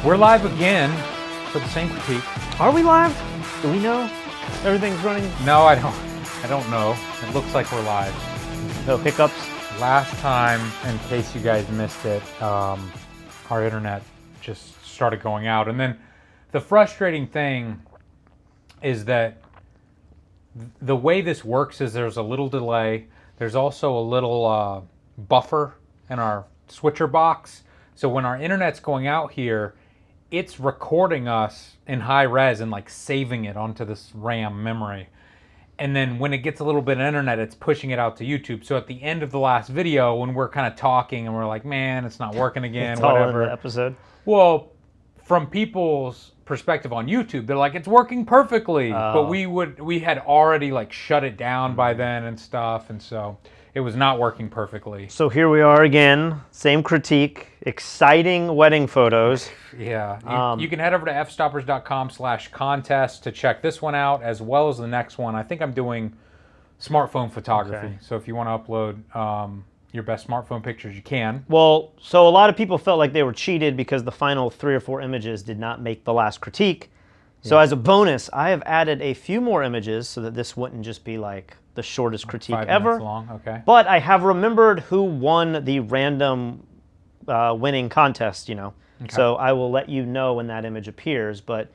We're live again for the same critique. Are we live? Do we know everything's running? No, I don't know. It looks like we're live. No hiccups? Last time, in case you guys missed it, our internet just started going out. And then the frustrating thing is that the way this works is there's a little delay. There's also a little buffer in our switcher box. So when our internet's going out here, it's recording us in high res and like saving it onto this RAM memory. And then when it gets a little bit of internet, it's pushing it out to YouTube. So at the end of the last video, when we're kind of talking and we're like, man, it's not working again, It's whatever. all in the episode. Well, from people's perspective on YouTube, they're like, it's working perfectly. But we had already like shut it down by then and stuff. And so it was not working perfectly. So here we are again, same critique, exciting wedding photos. Yeah, you can head over to fstoppers.com/contest to check this one out as well as the next one. I think I'm doing smartphone photography. Okay. So if you want to upload your best smartphone pictures, you can. Well, so a lot of people felt like they were cheated because the final 3 or 4 images did not make the last critique. So as a bonus, I have added a few more images so that this wouldn't just be like the shortest critique 5 ever. minutes long, okay. But I have remembered who won the random winning contest, you know. Okay. So I will let you know when that image appears. But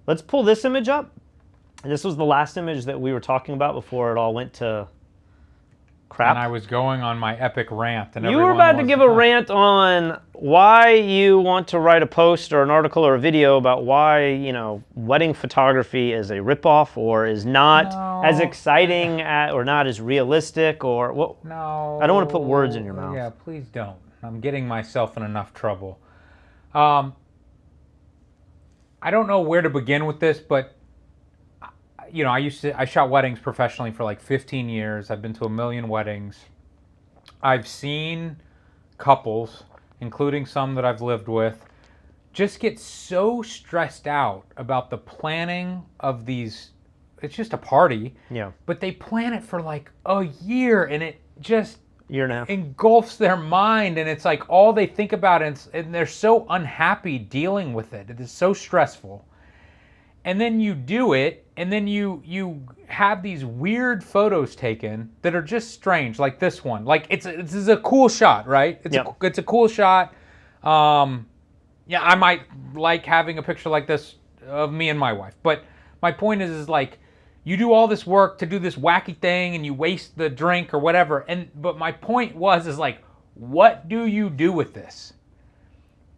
let's pull this image up. This was the last image that we were talking about before it all went to crap. And I was going on my epic rant. And you were about to give a rant on why you want to write a post or an article or a video about why, you know, wedding photography is a ripoff or is not as exciting or not as realistic or what? No. I don't want to put words in your mouth. Yeah, please don't. I'm getting myself in enough trouble. I don't know where to begin with this, but you know, I shot weddings professionally for like 15 years. I've been to 1 million weddings. I've seen couples, including some that I've lived with, just get so stressed out about the planning of these. It's just a party. Yeah. But they plan it for like a year, and it just Year and a half. engulfs their mind, and it's like all they think about, and they're so unhappy dealing with it. It is so stressful. And then you do it, and then you have these weird photos taken that are just strange, like this one. Like this is a cool shot, right? It's a cool shot. Yeah, I might like having a picture like this of me and my wife. But my point is like, you do all this work to do this wacky thing, and you waste the drink or whatever. But my point is like, what do you do with this?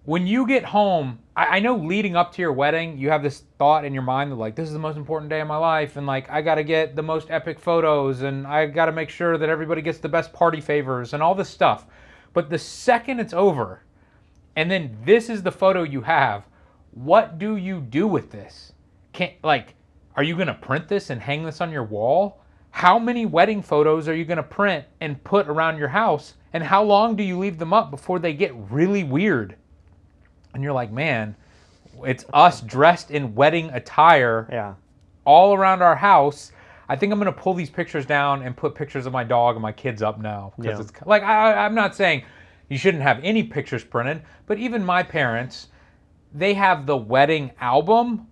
When you get home, I know leading up to your wedding, you have this thought in your mind that like, this is the most important day of my life, and like, I got to get the most epic photos, and I got to make sure that everybody gets the best party favors and all this stuff. But the second it's over, and then this is the photo you have, what do you do with this? Are you going to print this and hang this on your wall? How many wedding photos are you going to print and put around your house? And how long do you leave them up before they get really weird? And you're like, man, it's us dressed in wedding attire all around our house. I think I'm going to pull these pictures down and put pictures of my dog and my kids up now. Because it's like, I'm not saying you shouldn't have any pictures printed, but even my parents, they have the wedding album,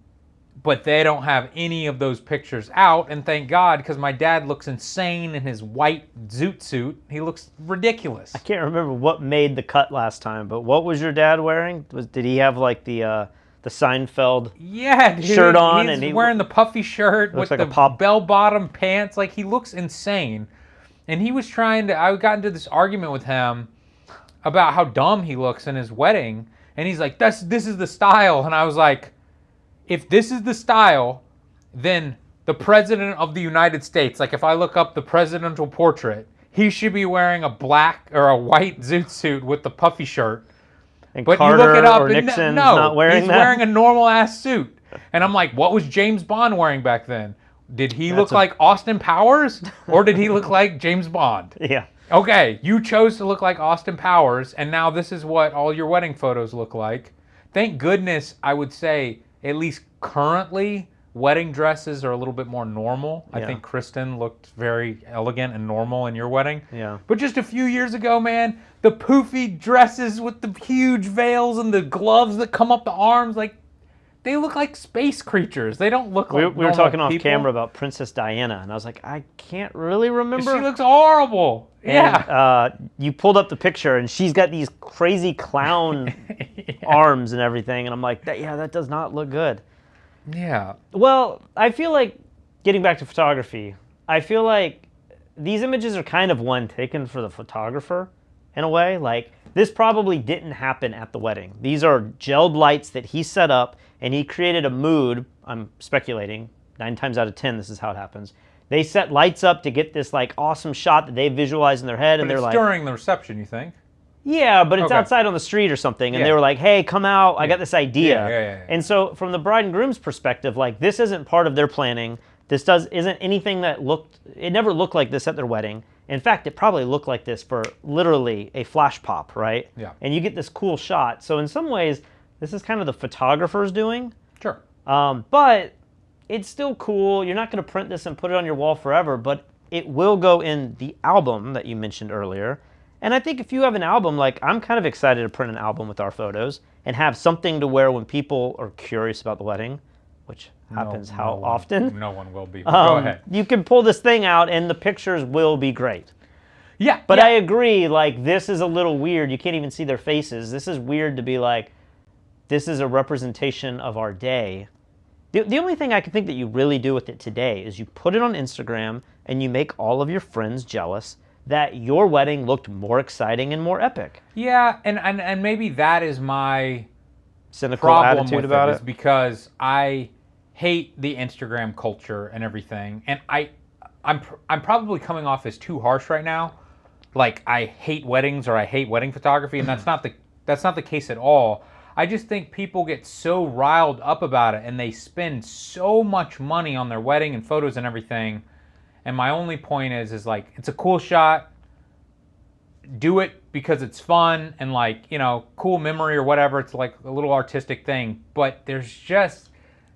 but they don't have any of those pictures out. And thank God, because my dad looks insane in his white zoot suit. He looks ridiculous. I can't remember what made the cut last time, but what was your dad wearing? Did he have like the Seinfeld shirt on? He's wearing the puffy shirt with the bell-bottom pants. Like, he looks insane. And he was I got into this argument with him about how dumb he looks in his wedding. And he's like, this is the style. And I was like, if this is the style, then the President of the United States, like if I look up the presidential portrait, he should be wearing a black or a white zoot suit with the puffy shirt. And but Carter you look it up or and Nixon's no, not wearing he's that? wearing a normal ass suit. And I'm like, what was James Bond wearing back then? Did he look like Austin Powers, or did he look like James Bond? Yeah. Okay, you chose to look like Austin Powers, and now this is what all your wedding photos look like. Thank goodness, I would say, at least currently, wedding dresses are a little bit more normal. I Yeah. think Kristen looked very elegant and normal in your wedding. Yeah. But just a few years ago, man, the poofy dresses with the huge veils and the gloves that come up the arms, like, they look like space creatures. They don't look like We were talking off people. camera about Princess Diana, and I was like, I can't really remember. She looks horrible. Yeah. And, you pulled up the picture, and she's got these crazy clown arms and everything, and I'm like, that does not look good. Yeah. Well, I feel like, getting back to photography, I feel like these images are kind of one taken for the photographer, in a way. Like, this probably didn't happen at the wedding. These are gelled lights that he set up, and he created a mood. I'm speculating, 9 times out of 10, this is how it happens. They set lights up to get this like awesome shot that they visualize in their head, and they're like, during the reception, you think? yeah, but it's Okay. outside on the street or something, and Yeah. they were like, hey, come out, I got this idea. Yeah. And so from the bride and groom's perspective, like, this isn't part of their planning. This isn't anything that it never looked like this at their wedding. In fact, it probably looked like this for literally a flash pop, right? Yeah. And you get this cool shot. So in some ways, this is kind of the photographer's doing. Sure. But it's still cool. You're not going to print this and put it on your wall forever, but it will go in the album that you mentioned earlier. And I think if you have an album, like, I'm kind of excited to print an album with our photos and have something to wear when people are curious about the wedding, which happens often. No one will be. Go ahead. You can pull this thing out and the pictures will be great. Yeah. But yeah. I agree, like, this is a little weird. You can't even see their faces. This is weird to be like, this is a representation of our day. The only thing I can think that you really do with it today is you put it on Instagram and you make all of your friends jealous that your wedding looked more exciting and more epic. Yeah, and maybe that is my Cynical problem attitude with about it, is it. because I hate the Instagram culture and everything, and I'm probably coming off as too harsh right now, like I hate weddings or I hate wedding photography, and that's not the case at all. I just think people get so riled up about it and they spend so much money on their wedding and photos and everything. And my only point is like, it's a cool shot. Do it because it's fun and, like, you know, cool memory or whatever. It's like a little artistic thing. But there's just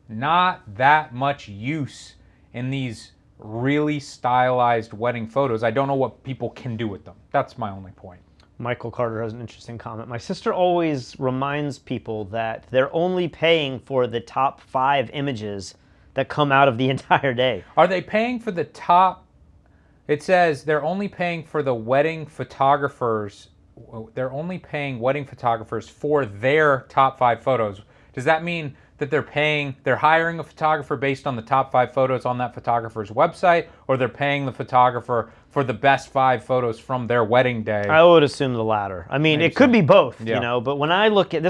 not that much use in these really stylized wedding photos. I don't know what people can do with them. That's my only point. Michael Carter has an interesting comment. My sister always reminds people that they're only paying for the top 5 images that come out of the entire day. Are they paying for the top? It says they're only paying for the wedding photographers. They're only paying wedding photographers for their top 5 photos. Does that mean that they're hiring a photographer based on the top 5 photos on that photographer's website, or they're paying the photographer for the best 5 photos from their wedding day? I would assume the latter. I mean, Maybe it could so. be both, Yeah. you know, but when I look at,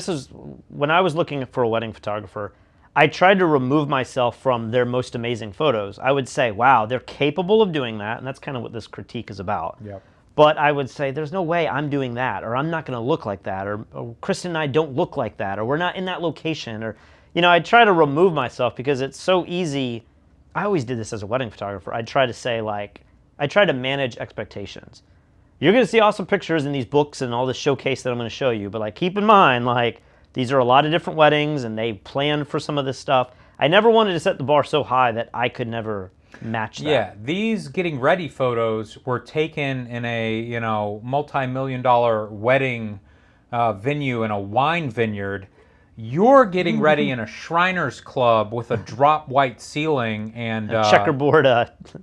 when I was looking for a wedding photographer, I tried to remove myself from their most amazing photos. I would say, wow, they're capable of doing that, and that's kind of what this critique is about. Yep. But I would say, there's no way I'm doing that, or I'm not going to look like that, or Kristen and I don't look like that, or we're not in that location, or, you know, I try to remove myself because it's so easy. I always did this as a wedding photographer. I try to say, like, I try to manage expectations. You're going to see awesome pictures in these books and all this showcase that I'm going to show you, but, like, keep in mind, like, these are a lot of different weddings, and they plan for some of this stuff. I never wanted to set the bar so high that I could never match that. Yeah, these getting ready photos were taken in a, you know, multi-million-dollar wedding venue in a wine vineyard. You're getting ready in a Shriners Club with a drop white ceiling and Checkerboard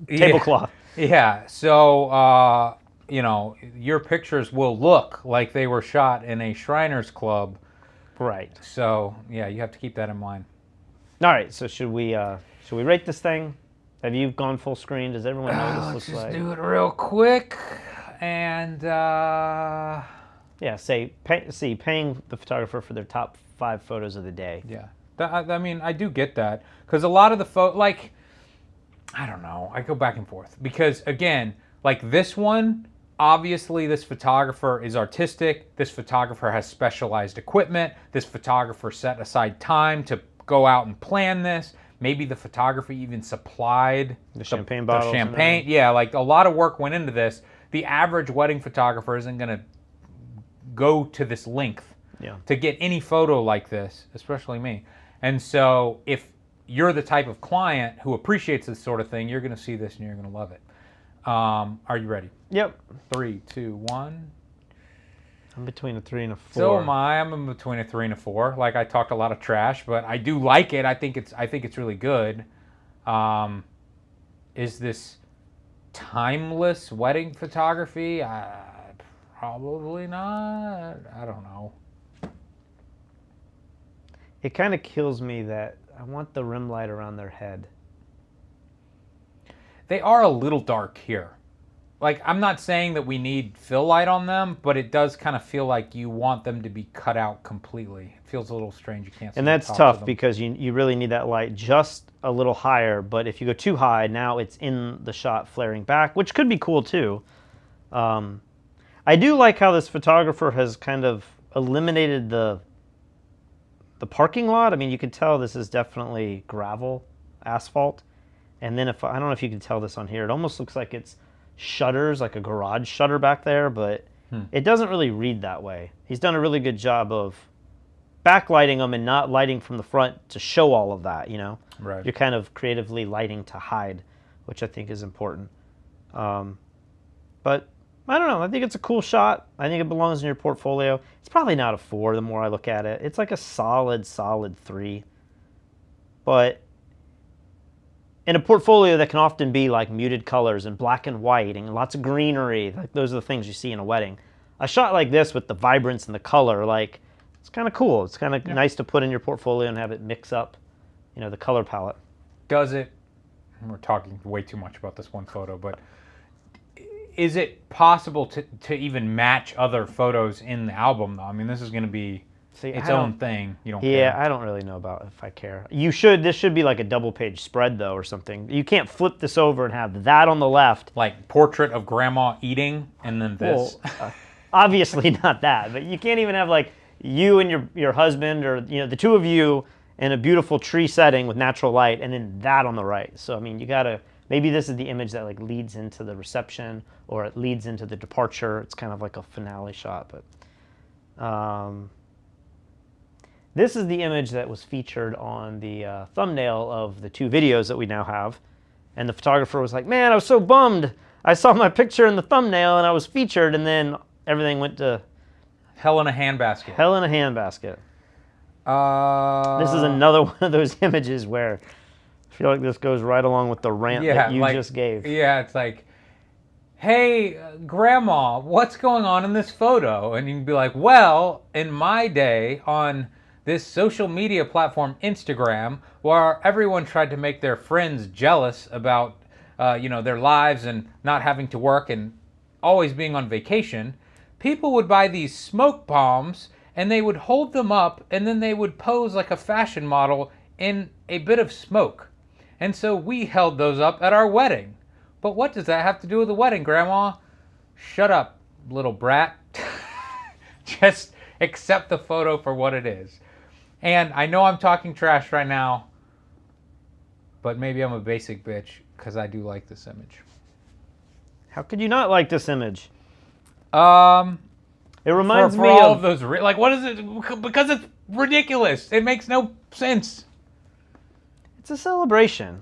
tablecloth. Yeah, so you know, your pictures will look like they were shot in a Shriners Club. Right. So yeah, you have to keep that in mind. All right. So should we rate this thing? Have you gone full screen? Does everyone know what this looks like? Do it real quick, and yeah. Paying the photographer for their top 5 photos of the day. yeah. I mean, I do get that, because a lot of the like, I don't know. I go back and forth because, again, like this one. Obviously, this photographer is artistic. This photographer has specialized equipment. This photographer set aside time to go out and plan this. Maybe the photographer even supplied the champagne bottles. The champagne. Yeah, like a lot of work went into this. The average wedding photographer isn't going to go to this length to get any photo like this, especially me. And so if you're the type of client who appreciates this sort of thing, you're going to see this and you're going to love it. Are you ready? Yep. 3, 2, 1. I'm between a 3 and a 4. So am I. I'm in between a 3 and a 4. Like, I talked a lot of trash, but I do like it. I think it's really good. Is this timeless wedding photography? Probably not. I don't know. It kind of kills me that I want the rim light around their head. They are a little dark here. Like, I'm not saying that we need fill light on them, but it does kind of feel like you want them to be cut out completely. It feels a little strange. You can't see and the that's tops of tough them. because you really need that light just a little higher, but if you go too high, now it's in the shot flaring back, which could be cool too. I do like how this photographer has kind of eliminated the parking lot. I mean, you can tell this is definitely gravel, asphalt. And then I don't know if you can tell this on here, it almost looks like it's shutters, like a garage shutter back there, but it doesn't really read that way. He's done a really good job of backlighting them and not lighting from the front to show all of that, you know? Right. You're kind of creatively lighting to hide, which I think is important. But I don't know. I think it's a cool shot. I think it belongs in your portfolio. It's probably not a 4 the more I look at it. It's like a solid 3. But in a portfolio that can often be like muted colors and black and white and lots of greenery, like those are the things you see in a wedding. A shot like this with the vibrance and the color, like, it's kind of cool. It's kind of nice to put in your portfolio and have it mix up, you know, the color palette. Does it, we're talking way too much about this one photo, but is it possible to even match other photos in the album, though? I mean, this is going to be its own thing. You don't care. I don't really know about if I care. This should be like a double page spread, though, or something. You can't flip this over and have that on the left. Like portrait of grandma eating and then this. Well, obviously not that, but you can't even have like you and your husband, or, you know, the two of you in a beautiful tree setting with natural light, and then that on the right. So, I mean, you got to, maybe this is the image that like leads into the reception, or it leads into the departure. It's kind of like a finale shot, but this is the image that was featured on the thumbnail of the 2 videos that we now have. And the photographer was like, man, I was so bummed. I saw my picture in the thumbnail and I was featured, and then everything went to hell in a handbasket. Hell in a handbasket. This is another one of those images where I feel like this goes right along with the rant that you just gave. Yeah, it's like, hey, grandma, what's going on in this photo? And you can be like, well, in my day on this social media platform, Instagram, where everyone tried to make their friends jealous about their lives and not having to work and always being on vacation, people would buy these smoke bombs and they would hold them up and then they would pose like a fashion model in a bit of smoke. And so we held those up at our wedding. But what does that have to do with the wedding, Grandma? Shut up, little brat. Just accept the photo for what it is. And I know I'm talking trash right now, but maybe I'm a basic bitch because I do like this image. How could you not like this image? It reminds for me all of those, like, what is it? Because it's ridiculous. It makes no sense. It's a celebration.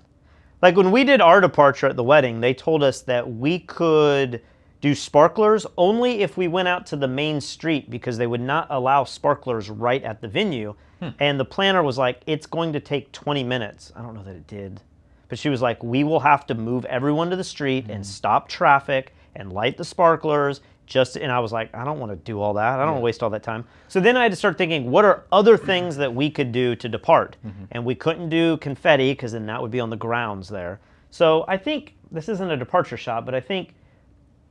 Like when we did our departure at the wedding, they told us that we could do sparklers only if we went out to the main street, because they would not allow sparklers right at the venue. And the planner was like, it's going to take 20 minutes. I don't know that it did. But she was like, we will have to move everyone to the street and stop traffic and light the sparklers. And I was like, I don't want to do all that. I don't want to waste all that time. So then I had to start thinking, what are other things that we could do to depart? And we couldn't do confetti because then that would be on the grounds there. So I think this isn't a departure shot, but I think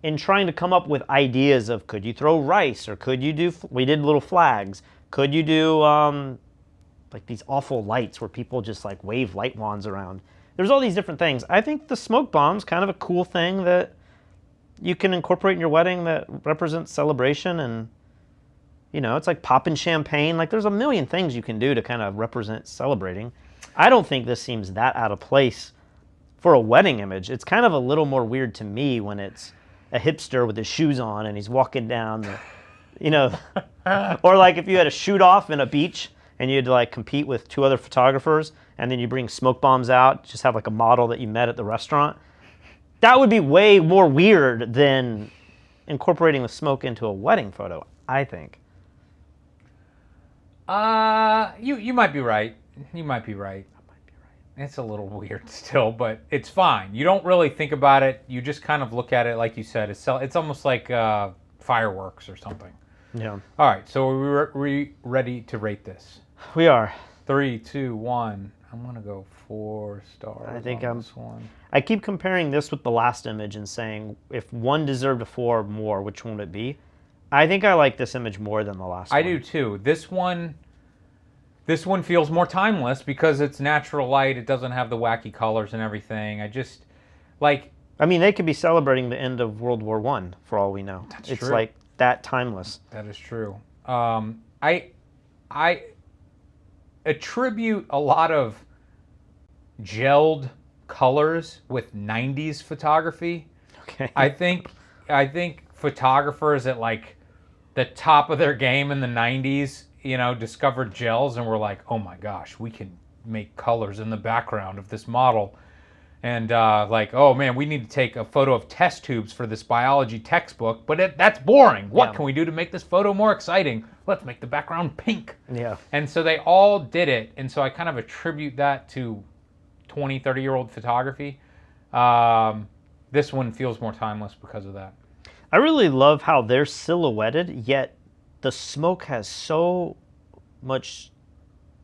in trying to come up with ideas of, could you throw rice, or could you do, we did little flags. Could you do like these awful lights where people just like wave light wands around? There's all these different things. I think the smoke bomb's kind of a cool thing that you can incorporate in your wedding that represents celebration. And, you know, it's like popping champagne. Like there's a million things you can do to kind of represent celebrating. I don't think this seems that out of place for a wedding image. It's kind of a little more weird to me when it's a hipster with his shoes on and he's walking down the, you know, or like if you had a shoot off in a beach and you'd like compete with 2 other photographers, and then you bring smoke bombs out, just have like a model that you met at the restaurant. That would be way more weird than incorporating the smoke into a wedding photo, I think. You might be right. You might be right. It's a little weird still, but it's fine. You don't really think about it. You just kind of look at it like you said. It's almost like fireworks or something. Yeah. All right, so are we ready to rate this? We are. 3, 2, 1. I'm gonna go 4 stars. I think on this one. I keep comparing this with the last image and saying if one deserved a 4 more, which one would it be? I think I like this image more than the last one. I do too. This one feels more timeless because it's natural light. It doesn't have the wacky colors and everything. I just like. I mean, they could be celebrating the end of World War I for all we know. It's true. like that timeless. That is true. I attribute a lot of gelled colors with 90s photography. Okay. I think photographers at like the top of their game in the 90s, discovered gels and were like, oh my gosh, we can make colors in the background of this model. And like, oh man, we need to take a photo of test tubes for this biology textbook, but that's boring. What can we do to make this photo more exciting? Let's make the background pink. Yeah. And so they all did it. And so I kind of attribute that to 20, 30-year-old photography. This one feels more timeless because of that. I really love how they're silhouetted, yet the smoke has so much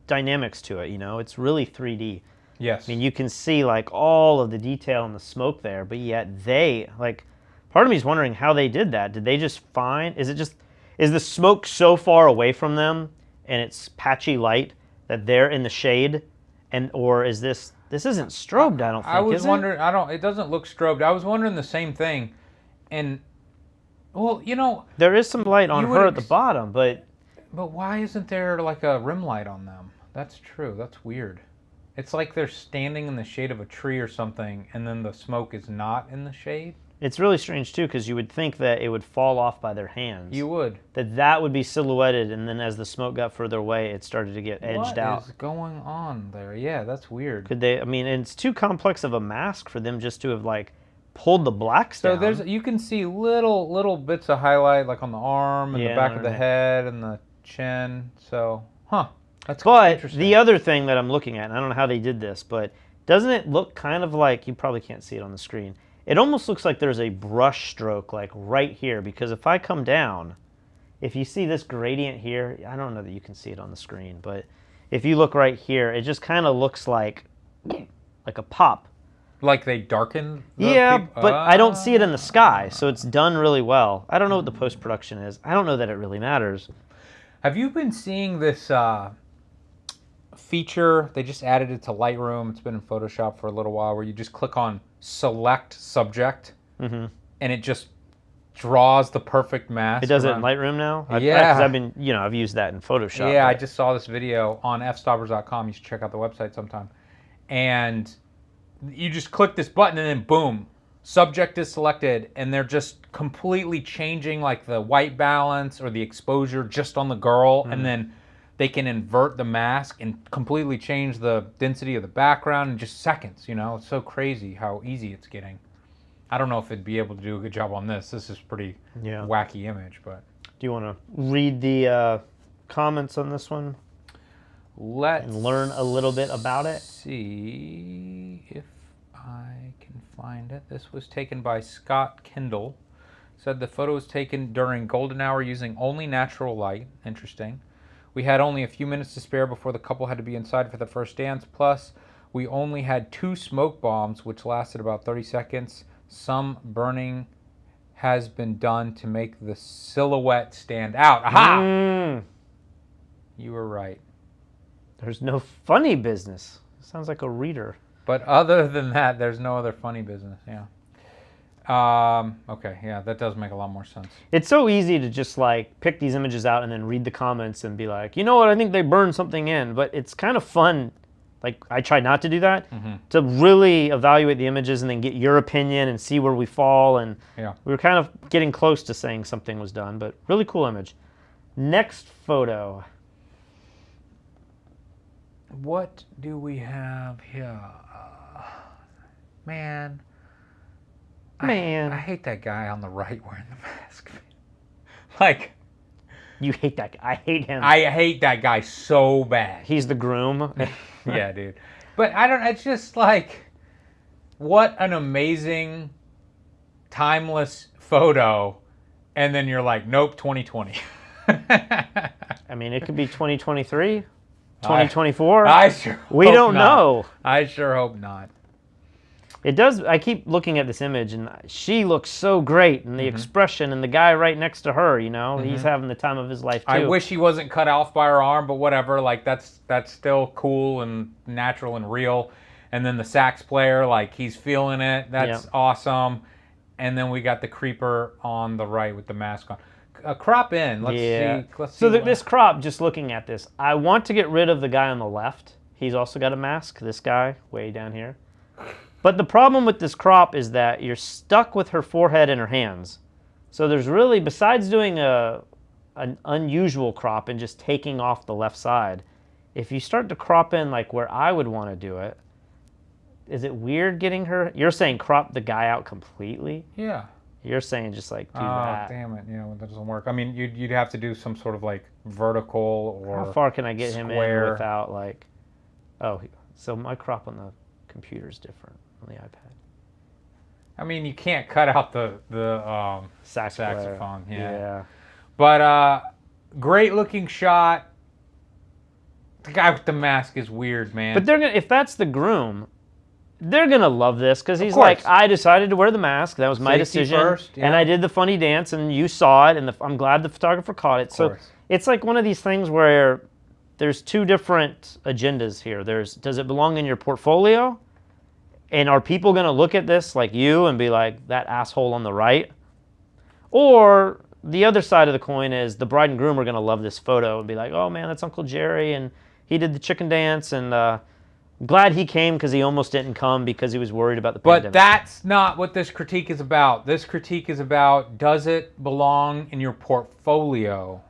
dynamics to it, It's really 3D. Yes. I mean, you can see like all of the detail in the smoke there, but yet part of me is wondering how they did that. Did they just is the smoke so far away from them and it's patchy light that they're in the shade, or is this isn't strobed, I don't think. I was wondering, it doesn't look strobed. I was wondering the same thing. And well, there is some light on her at the bottom, but why isn't there like a rim light on them? That's true. That's weird. It's like they're standing in the shade of a tree or something, and then the smoke is not in the shade. It's really strange too, because you would think that it would fall off by their hands. You would. That would be silhouetted, and then as the smoke got further away, it started to get edged out. What is going on there? Yeah, that's weird. Could they? I mean, it's too complex of a mask for them just to have like pulled the blacks down. So you can see little bits of highlight like on the arm and the back of the head and the chin. So, that's interesting. The other thing that I'm looking at, and I don't know how they did this, but doesn't it look kind of like, you probably can't see it on the screen, it almost looks like there's a brush stroke like right here, because if I come down, if you see this gradient here, I don't know that you can see it on the screen, but if you look right here, it just kind of looks like a pop. Like they darken the but I don't see it in the sky, so it's done really well. I don't know what the post-production is. I don't know that it really matters. Have you been seeing this feature? They just added it to Lightroom. It's been in Photoshop for a little while, where you just click on select subject, and it just draws the perfect mask. It does it in Lightroom now? Yeah. Because I've used that in Photoshop. Yeah, I just saw this video on fstoppers.com. You should check out the website sometime. And you just click this button and then boom, subject is selected, and they're just completely changing like the white balance or the exposure just on the girl, and then they can invert the mask and completely change the density of the background in just seconds. It's so crazy how easy it's getting. I don't know if it'd be able to do a good job on this. This is pretty wacky image, but. Do you want to read the comments on this one? Let's and learn a little bit about it. See if I can find it. This was taken by Scott Kendall. Said the photo was taken during golden hour using only natural light. Interesting. We had only a few minutes to spare before the couple had to be inside for the first dance. Plus, we only had 2 smoke bombs, which lasted about 30 seconds. Some burning has been done to make the silhouette stand out. Aha! You were right. There's no funny business. Sounds like a reader. But other than that, there's no other funny business. Yeah. Okay. Yeah, that does make a lot more sense. It's so easy to just like pick these images out and then read the comments and be like, you know what? I think they burned something in. But it's kind of fun. Like, I try not to do that, to really evaluate the images and then get your opinion and see where we fall. And we were kind of getting close to saying something was done, but really cool image. Next photo. What do we have here? Man. I hate that guy on the right wearing the mask. Like, you hate that guy. I hate him. I hate that guy so bad. He's the groom. Yeah, dude. But I don't. It's just like, what an amazing, timeless photo, and then you're like, nope, 2020. I mean, it could be 2023, 2024. I sure. We don't know. I sure hope not. It does. I keep looking at this image, and she looks so great, and the expression, and the guy right next to her, you know, he's having the time of his life too. I wish he wasn't cut off by her arm, but whatever. Like that's still cool and natural and real. And then the sax player, like he's feeling it. That's awesome. And then we got the creeper on the right with the mask on. Crop in. Let's see. Let's see. This crop, just looking at this, I want to get rid of the guy on the left. He's also got a mask. This guy way down here. But the problem with this crop is that you're stuck with her forehead and her hands. So there's really, besides doing an unusual crop and just taking off the left side, if you start to crop in like where I would want to do it, is it weird getting her? You're saying crop the guy out completely? Yeah. You're saying just like do that. Oh, damn it. Yeah, that doesn't work. I mean, you'd have to do some sort of like vertical or how far can I get him square in without like, oh, so my crop on the computer is different. On the iPad. I mean, you can't cut out the saxophone. Yeah. But great looking shot. The guy with the mask is weird, man. But they're gonna, if that's the groom, they're gonna love this because he's like, I decided to wear the mask. That was my decision, first, and I did the funny dance, and you saw it, and I'm glad the photographer caught it. So it's like one of these things where there's two different agendas here. Does it belong in your portfolio? And are people going to look at this like you and be like, that asshole on the right? Or the other side of the coin is the bride and groom are going to love this photo and be like, oh man, that's Uncle Jerry, and he did the chicken dance, and glad he came because he almost didn't come because he was worried about the pandemic. But that's not what this critique is about. This critique is about, does it belong in your portfolio?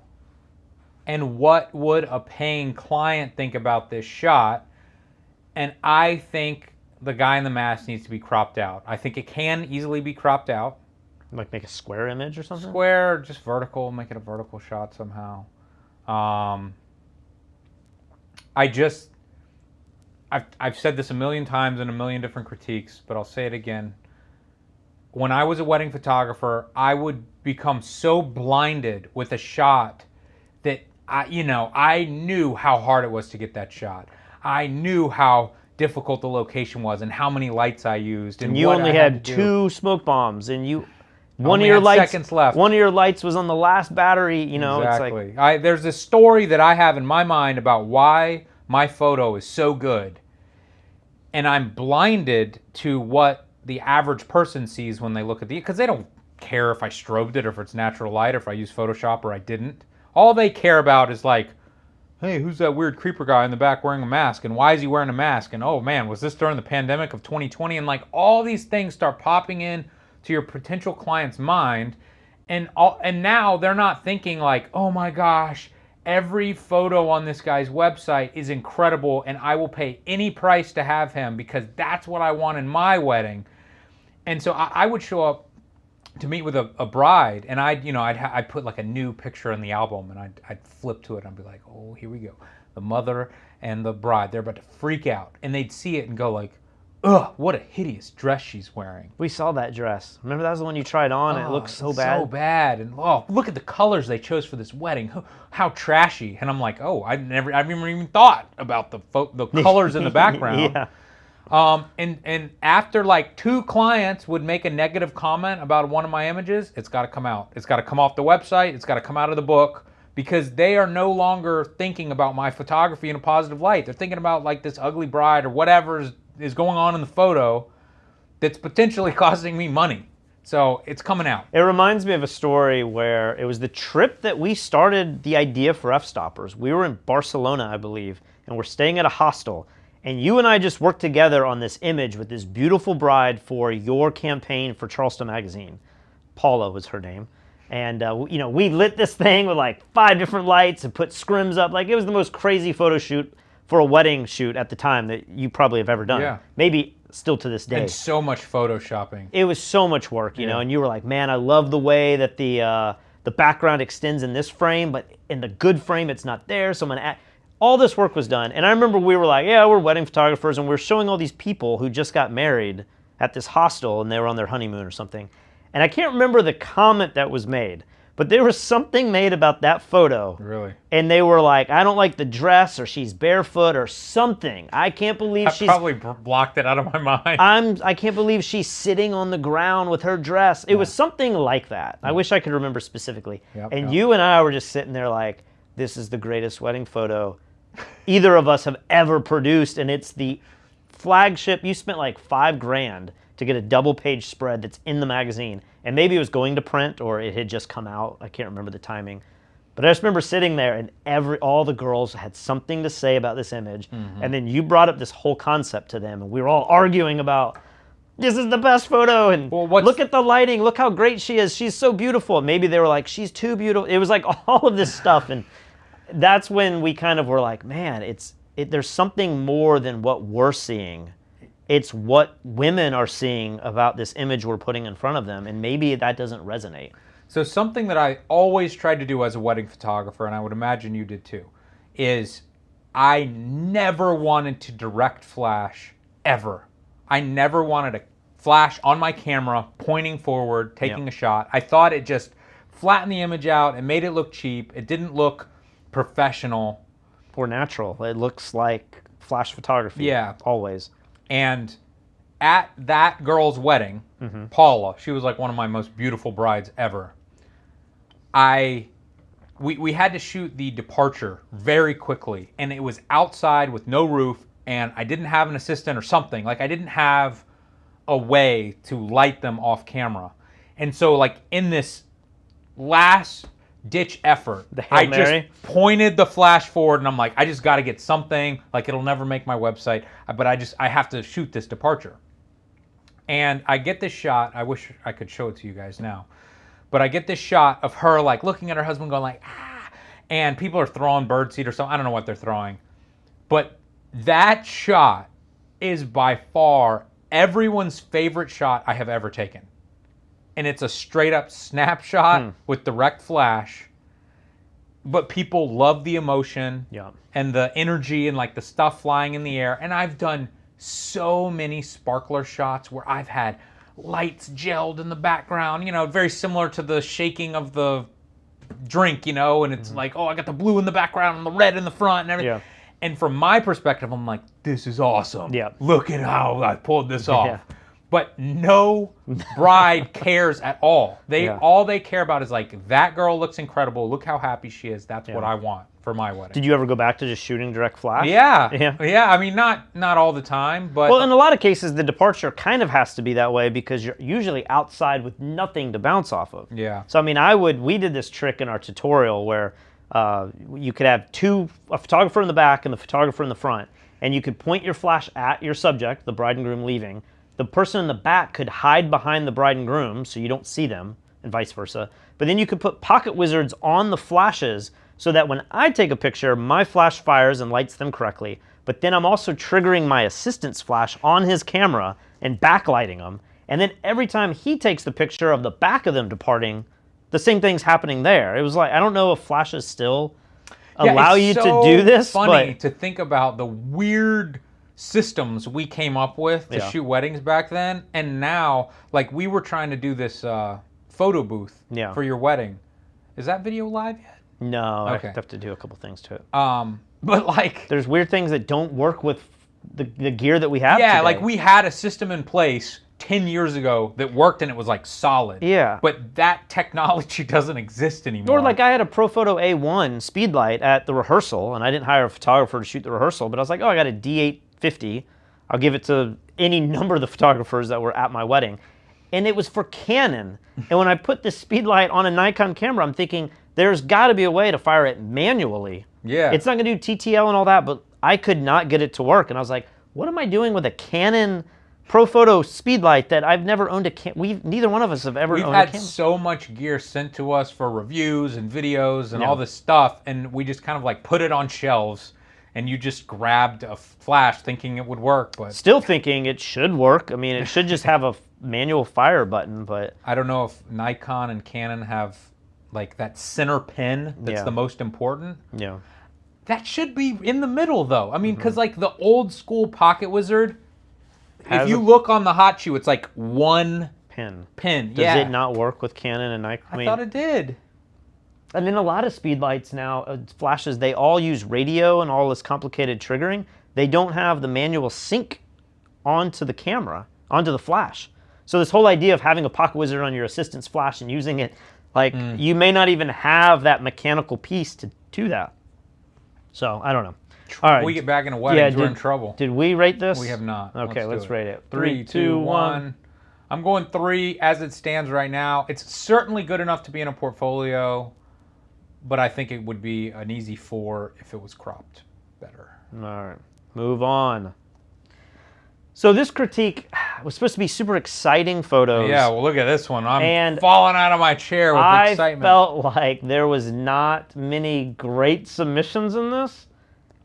And what would a paying client think about this shot? And I think the guy in the mask needs to be cropped out. I think it can easily be cropped out. Like make a square image or something? Square, just vertical, make it a vertical shot somehow. I've said this a million times in a million different critiques, but I'll say it again. When I was a wedding photographer, I would become so blinded with a shot that I knew how hard it was to get that shot. I knew how difficult the location was and how many lights I used, and you only had 2 smoke bombs, and one of your lights seconds left. One of your lights was on the last battery. Exactly. It's like there's this story that I have in my mind about why my photo is so good, and I'm blinded to what the average person sees when they look at because they don't care if I strobed it or if it's natural light or if I use Photoshop or I didn't. All they care about is like, hey, who's that weird creeper guy in the back wearing a mask? And why is he wearing a mask? And oh man, was this during the pandemic of 2020? And like all these things start popping in to your potential client's mind. And now they're not thinking like, oh my gosh, every photo on this guy's website is incredible and I will pay any price to have him because that's what I want in my wedding. And so I would show up to meet with a bride, and I'd put like a new picture in the album, and I'd flip to it, and I'd be like, oh, here we go, the mother and the bride, they're about to freak out, and they'd see it and go like, ugh, what a hideous dress she's wearing. We saw that dress. Remember that was the one you tried on, and it looked so bad. So bad, and oh, look at the colors they chose for this wedding. How trashy. And I'm like, oh, I've never even thought about the colors in the background. Yeah. And after like 2 clients would make a negative comment about one of my images, it's got to come out. It's got to come off the website. It's got to come out of the book because they are no longer thinking about my photography in a positive light. They're thinking about like this ugly bride or whatever is going on in the photo that's potentially costing me money. So it's coming out. It reminds me of a story where it was the trip that we started the idea for F-Stoppers. We were in Barcelona, I believe, and we're staying at a hostel. And you and I just worked together on this image with this beautiful bride for your campaign for Charleston Magazine. Paula was her name. And, we lit this thing with like 5 different lights and put scrims up. Like, it was the most crazy photo shoot for a wedding shoot at the time that you probably have ever done. Yeah. Maybe still to this day. And so much photoshopping. It was so much work, you know, and you were like, man, I love the way that the background extends in this frame, but in the good frame, it's not there. So I'm going to add. All this work was done. And I remember we were like, yeah, we're wedding photographers, and we're showing all these people who just got married at this hostel, and they were on their honeymoon or something. And I can't remember the comment that was made, but there was something made about that photo. Really? And they were like, I don't like the dress, or she's barefoot, or something. I can't believe she's... probably blocked it out of my mind. I can't believe she's sitting on the ground with her dress. It was something like that. I wish I could remember specifically. And you and I were just sitting there like, this is the greatest wedding photo either of us have ever produced, and it's the flagship. You spent like $5,000 to get a double-page spread that's in the magazine, and maybe it was going to print or it had just come out. I can't remember the timing, but I just remember sitting there, and all the girls had something to say about this image, and then you brought up this whole concept to them, and we were all arguing about, this is the best photo, and look at the lighting, look how great she is, she's so beautiful. And maybe they were like, she's too beautiful. It was like all of this stuff, and that's when we kind of were like, man, there's something more than what we're seeing. It's what women are seeing about this image we're putting in front of them, and maybe that doesn't resonate. So something that I always tried to do as a wedding photographer, and I would imagine you did too, is I never wanted to direct flash ever. I never wanted to flash on my camera, pointing forward, taking a shot. I thought it just flattened the image out. It made it look cheap. It didn't look professional. Or natural. It looks like flash photography. Yeah. Always. And at that girl's wedding, Paula, she was like one of my most beautiful brides ever. We had to shoot the departure very quickly, and it was outside with no roof, and I didn't have an assistant or something. Like, I didn't have a way to light them off camera. And so, like, in this last ditch effort, I just pointed the flash forward, and I'm like, I just got to get something. Like, it'll never make my website, but I have to shoot this departure. And I get this shot. I wish I could show it to you guys now, but I get this shot of her like looking at her husband, going like, ah, and people are throwing birdseed or something. I don't know what they're throwing, but that shot is by far everyone's favorite shot I have ever taken. And it's a straight up snapshot with direct flash, but people love the emotion and the energy and like the stuff flying in the air. And I've done so many sparkler shots where I've had lights gelled in the background, you know, very similar to the shaking of the drink, you know, and it's like, oh, I got the blue in the background and the red in the front and everything. And from my perspective, I'm like, this is awesome. Look at how I pulled this off. But no bride cares at all. All they care about is like, that girl looks incredible. Look how happy she is. That's what I want for my wedding. Did you ever go back to just shooting direct flash? Yeah. I mean, not all the time, but well, in a lot of cases, the departure kind of has to be that way because you're usually outside with nothing to bounce off of. So I mean, we did this trick in our tutorial where you could have a photographer in the back and the photographer in the front, and you could point your flash at your subject, the bride and groom leaving. The person in the back could hide behind the bride and groom so you don't see them, and vice versa. But then you could put pocket wizards on the flashes so that when I take a picture, my flash fires and lights them correctly. But then I'm also triggering my assistant's flash on his camera and backlighting them. And then every time he takes the picture of the back of them departing, the same thing's happening there. It was like, I don't know if flashes still allow you to do this. It's funny to think about the weird systems we came up with to shoot weddings back then, and now, like, we were trying to do this photo booth for your wedding. Is that video live yet? No, okay. I have to do a couple things to it. But like, there's weird things that don't work with the gear that we have today. Like we had a system in place 10 years ago that worked and it was like solid. But that technology doesn't exist anymore. Or like I had a Profoto A1 speed light at the rehearsal, and I didn't hire a photographer to shoot the rehearsal, but I was like, oh, I got a D850. I'll give it to any number of the photographers that were at my wedding. And it was for Canon. And when I put this speed light on a Nikon camera, I'm thinking, there's got to be a way to fire it manually. It's not going to do TTL and all that, but I could not get it to work. And I was like, what am I doing with a Canon Profoto speed light that I've never owned neither one of us have ever owned a Canon. We've had so much gear sent to us for reviews and videos and all this stuff, and we just kind of like put it on shelves and you just grabbed a flash thinking it would work, but Still thinking it should work. I mean, it should just have a manual fire button, but I don't know if Nikon and Canon have like that center pin that's Yeah. the most important. yeah. That should be in the middle, though. I mean, because like the old school Pocket Wizard, Has if you a- look on the hot shoe, it's like one Pin. pin. Does yeah. it not work with Canon and Nikon? I thought it did. And then a lot of speed lights now, flashes, they all use radio and all this complicated triggering. They don't have the manual sync onto the camera, onto the flash. So this whole idea of having a Pocket Wizard on your assistant's flash and using it, like you may not even have that mechanical piece to do that. So I don't know. All right. If we get back in a wedding, we're in trouble. Did we rate this? We have not. Okay, let's do rate it. 3, 2, 1. I'm going 3 as it stands right now. It's certainly good enough to be in a portfolio, but I think it would be an easy 4 if it was cropped better. All right, move on. So this critique was supposed to be super exciting photos. Yeah, well, look at this one. I'm And falling out of my chair with I excitement. felt like there was not many great submissions in this.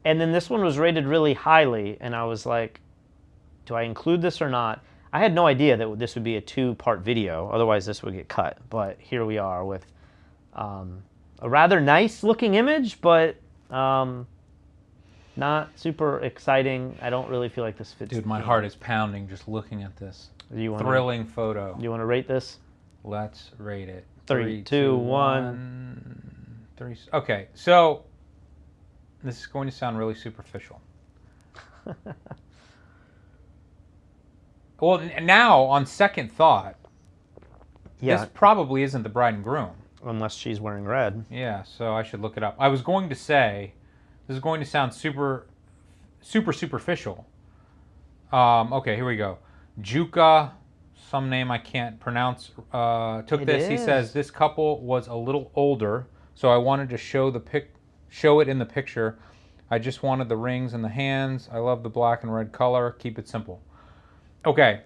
And then this one was rated really highly. And I was like, do I include this or not? I had no idea that this would be a 2-part video. Otherwise, this would get cut. But here we are with a rather nice looking image, but not super exciting. I don't really feel like this fits. Dude, my heart is pounding just looking at this. Thrilling photo. Do you want to rate this? Let's rate it. 3, 2, 1. 3. Okay, so this is going to sound really superficial. Well, now on second thought, Yeah, this probably isn't the bride and groom. unless she's wearing red. Yeah, so I should look it up. I was going to say, this is going to sound super superficial. Okay, here we go. Juka, some name I can't pronounce, took It this. He is. says this couple was a little older, so I wanted to show it in the picture. I just wanted the rings and the hands. I love the black and red color. Keep it simple. Okay,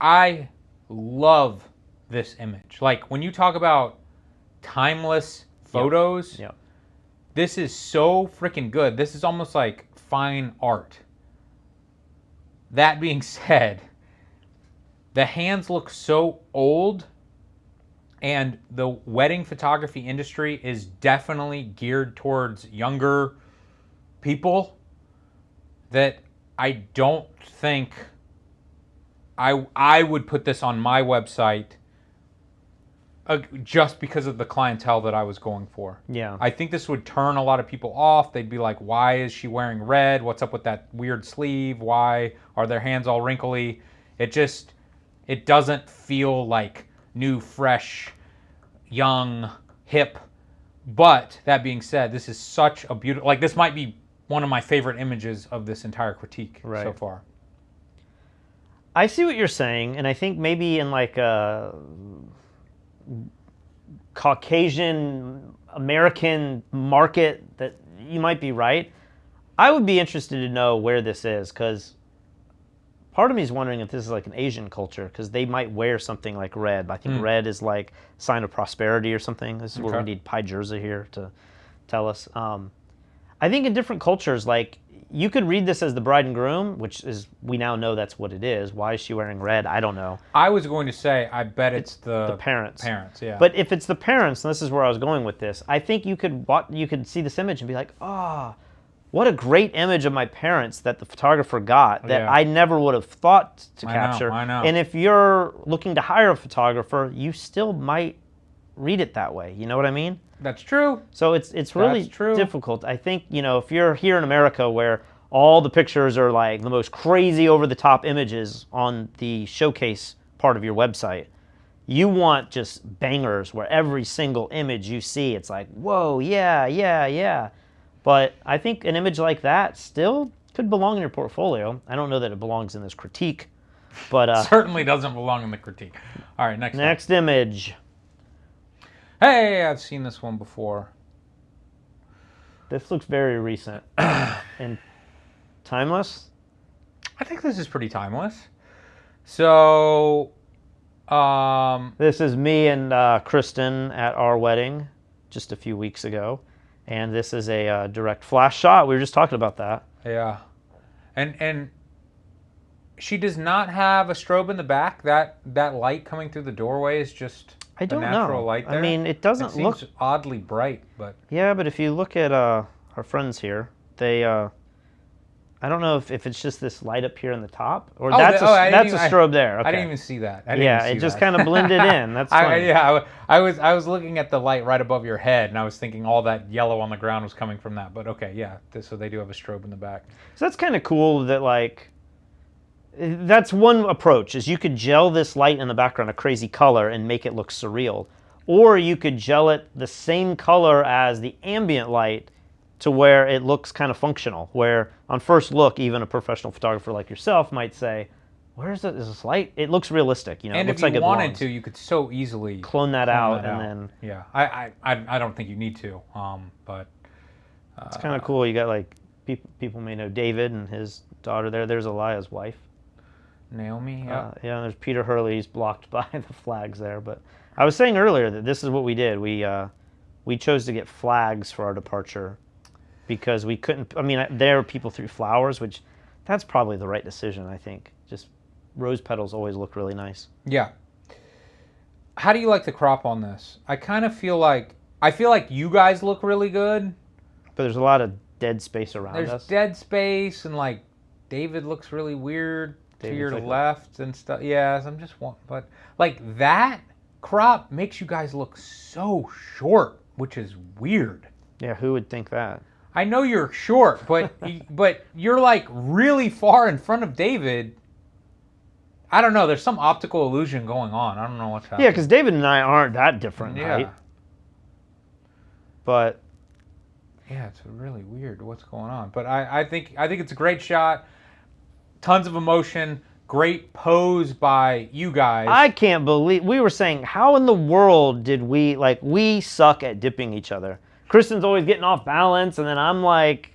I love this image. Like when you talk about timeless photos, Yep. this is so freaking good. This is almost like fine art. That being said, the hands look so old, and the wedding photography industry is definitely geared towards younger people, that I don't think I would put this on my website just because of the clientele that I was going for. Yeah. I think this would turn a lot of people off. They'd be like, why is she wearing red? What's up with that weird sleeve? Why are their hands all wrinkly? It doesn't feel like new, fresh, young, hip. But that being said, this is such a beautiful, like this might be one of my favorite images of this entire critique so far. I see what you're saying, and I think maybe in like a Caucasian American market that you might be right. I would be interested to know where this is, because part of me is wondering if this is like an Asian culture, because they might wear something like red. I think red is like a sign of prosperity or something. This is where we need Pi Jersey here to tell us. I think in different cultures, like you could read this as the bride and groom, which is, we now know that's what it is. Why is she wearing red? I don't know. I was going to say, I bet it's the parents. Parents, yeah. But if it's the parents, and this is where I was going with this, I think you could see this image and be like, oh, what a great image of my parents that the photographer got that I never would have thought to capture. I know. And if you're looking to hire a photographer, you still might read it that way. You know what I mean? That's true. So it's really difficult. I think, if you're here in America where all the pictures are like the most crazy over-the-top images on the showcase part of your website, you want just bangers where every single image you see, it's like, whoa, yeah, yeah, yeah. But I think an image like that still could belong in your portfolio. I don't know that it belongs in this critique, but certainly doesn't belong in the critique. All right, next image. Hey, I've seen this one before. This looks very recent and timeless. I think this is pretty timeless. So, this is me and Kristen at our wedding just a few weeks ago. And this is a direct flash shot. We were just talking about that. Yeah. And she does not have a strobe in the back. That light coming through the doorway is just I don't a natural know. light there. I mean, it doesn't seems look oddly bright, but yeah. But if you look at our friends here, they I don't know if it's just this light up here in the top, or that's a strobe there. Okay. I didn't even see that. It just kind of blended in. That's funny. I was looking at the light right above your head, and I was thinking all that yellow on the ground was coming from that. But okay, yeah. So they do have a strobe in the back. So that's kind of cool. That like, that's one approach. Is you could gel this light in the background a crazy color and make it look surreal, or you could gel it the same color as the ambient light, to where it looks kind of functional, where on first look, even a professional photographer like yourself might say, where is this light? It looks realistic, you know. And it looks if you like wanted to, you could so easily clone that out, and then yeah. I don't think you need to, but it's kind of cool. You got like people may know David and his daughter there. There's Elia's wife, Naomi. Yeah, yeah. There's Peter Hurley. He's blocked by the flags there, but I was saying earlier that this is what we did. We chose to get flags for our departure, because we couldn't, I mean, there people threw flowers, which that's probably the right decision, I think. Just rose petals always look really nice. Yeah. How do you like the crop on this? I kind of feel like, you guys look really good. But there's a lot of dead space around us. There's dead space, and like David looks really weird to your like left and stuff. Yeah, I'm just but like that crop makes you guys look so short, which is weird. Yeah, who would think that? I know you're short, but but you're like really far in front of David. I don't know. There's some optical illusion going on. I don't know what's happening. Yeah, because David and I aren't that different, right? But yeah, it's really weird what's going on. But I think it's a great shot. Tons of emotion. Great pose by you guys. I can't believe we were saying, how in the world did we suck at dipping each other? Kristen's always getting off balance, and then I'm like,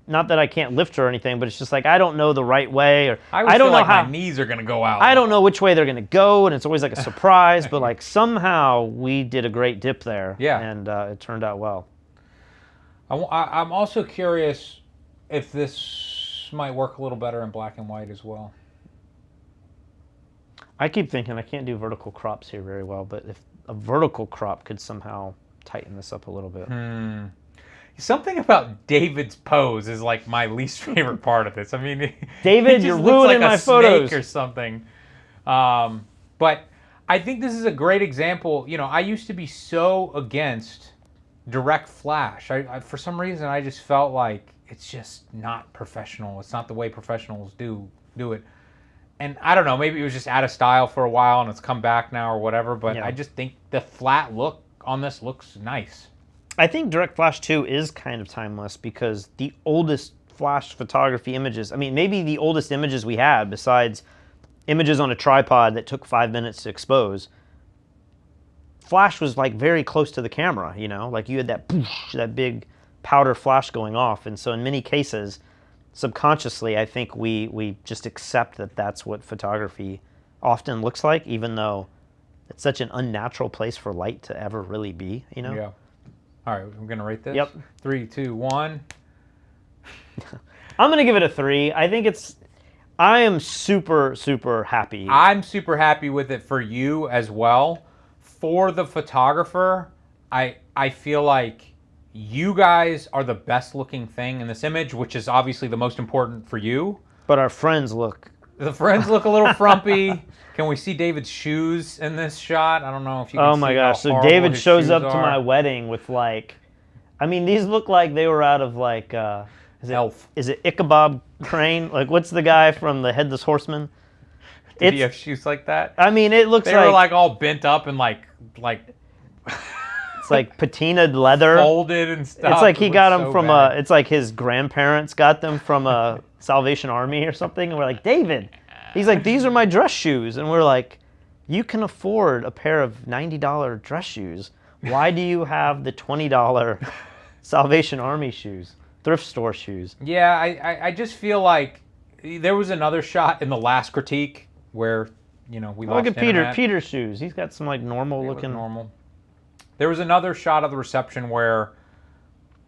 not that I can't lift her or anything, but it's just like I don't know the right way, or I don't know how my knees are gonna go out. I don't know which way they're gonna go, and it's always like a surprise. But like somehow we did a great dip there, yeah, and it turned out well. I'm also curious if this might work a little better in black and white as well. I keep thinking I can't do vertical crops here very well, but if a vertical crop could somehow tighten this up a little bit. Something about David's pose is like my least favorite part of this. I mean, David, you're ruining my photos or something. But I think this is a great example. You know, I used to be so against direct flash. I for some reason I just felt like it's just not professional. It's not the way professionals do it. And I don't know, maybe it was just out of style for a while and it's come back now or whatever, but yeah. I just think the flat look on this looks nice. I think direct flash 2 is kind of timeless because the oldest flash photography images, I mean, maybe the oldest images we had besides images on a tripod that took 5 minutes to expose, flash was like very close to the camera, you know, like you had that poof, that big powder flash going off. And so in many cases, subconsciously, I think we just accept that that's what photography often looks like, even though it's such an unnatural place for light to ever really be, you know? Yeah. All right, I'm going to rate this. Yep. 3, 2, 1. I'm going to give it a 3. I think I am super, super happy. I'm super happy with it for you as well. For the photographer, I feel like you guys are the best looking thing in this image, which is obviously the most important for you. But our friends look... The friends look a little frumpy. Can we see David's shoes in this shot? I don't know if you can see. Oh my gosh, so David shows up to my wedding with like... I mean, these look like they were out of like... Elf. Is it Ichabod Crane? Like, what's the guy from the Headless Horseman? Did he have shoes like that? I mean, it looks like... They were like all bent up and like... It's like patinaed leather. Folded and stuff. It's like he got them from a... It's like his grandparents got them from a Salvation Army or something. And we're like, David. He's like, these are my dress shoes. And we're like, you can afford a pair of $90 dress shoes. Why do you have the $20 Salvation Army shoes? Thrift store shoes. Yeah, I just feel like there was another shot in the last critique where, you know, we lost Look at internet. Peter's shoes. He's got some like normal looking... normal. There was another shot of the reception where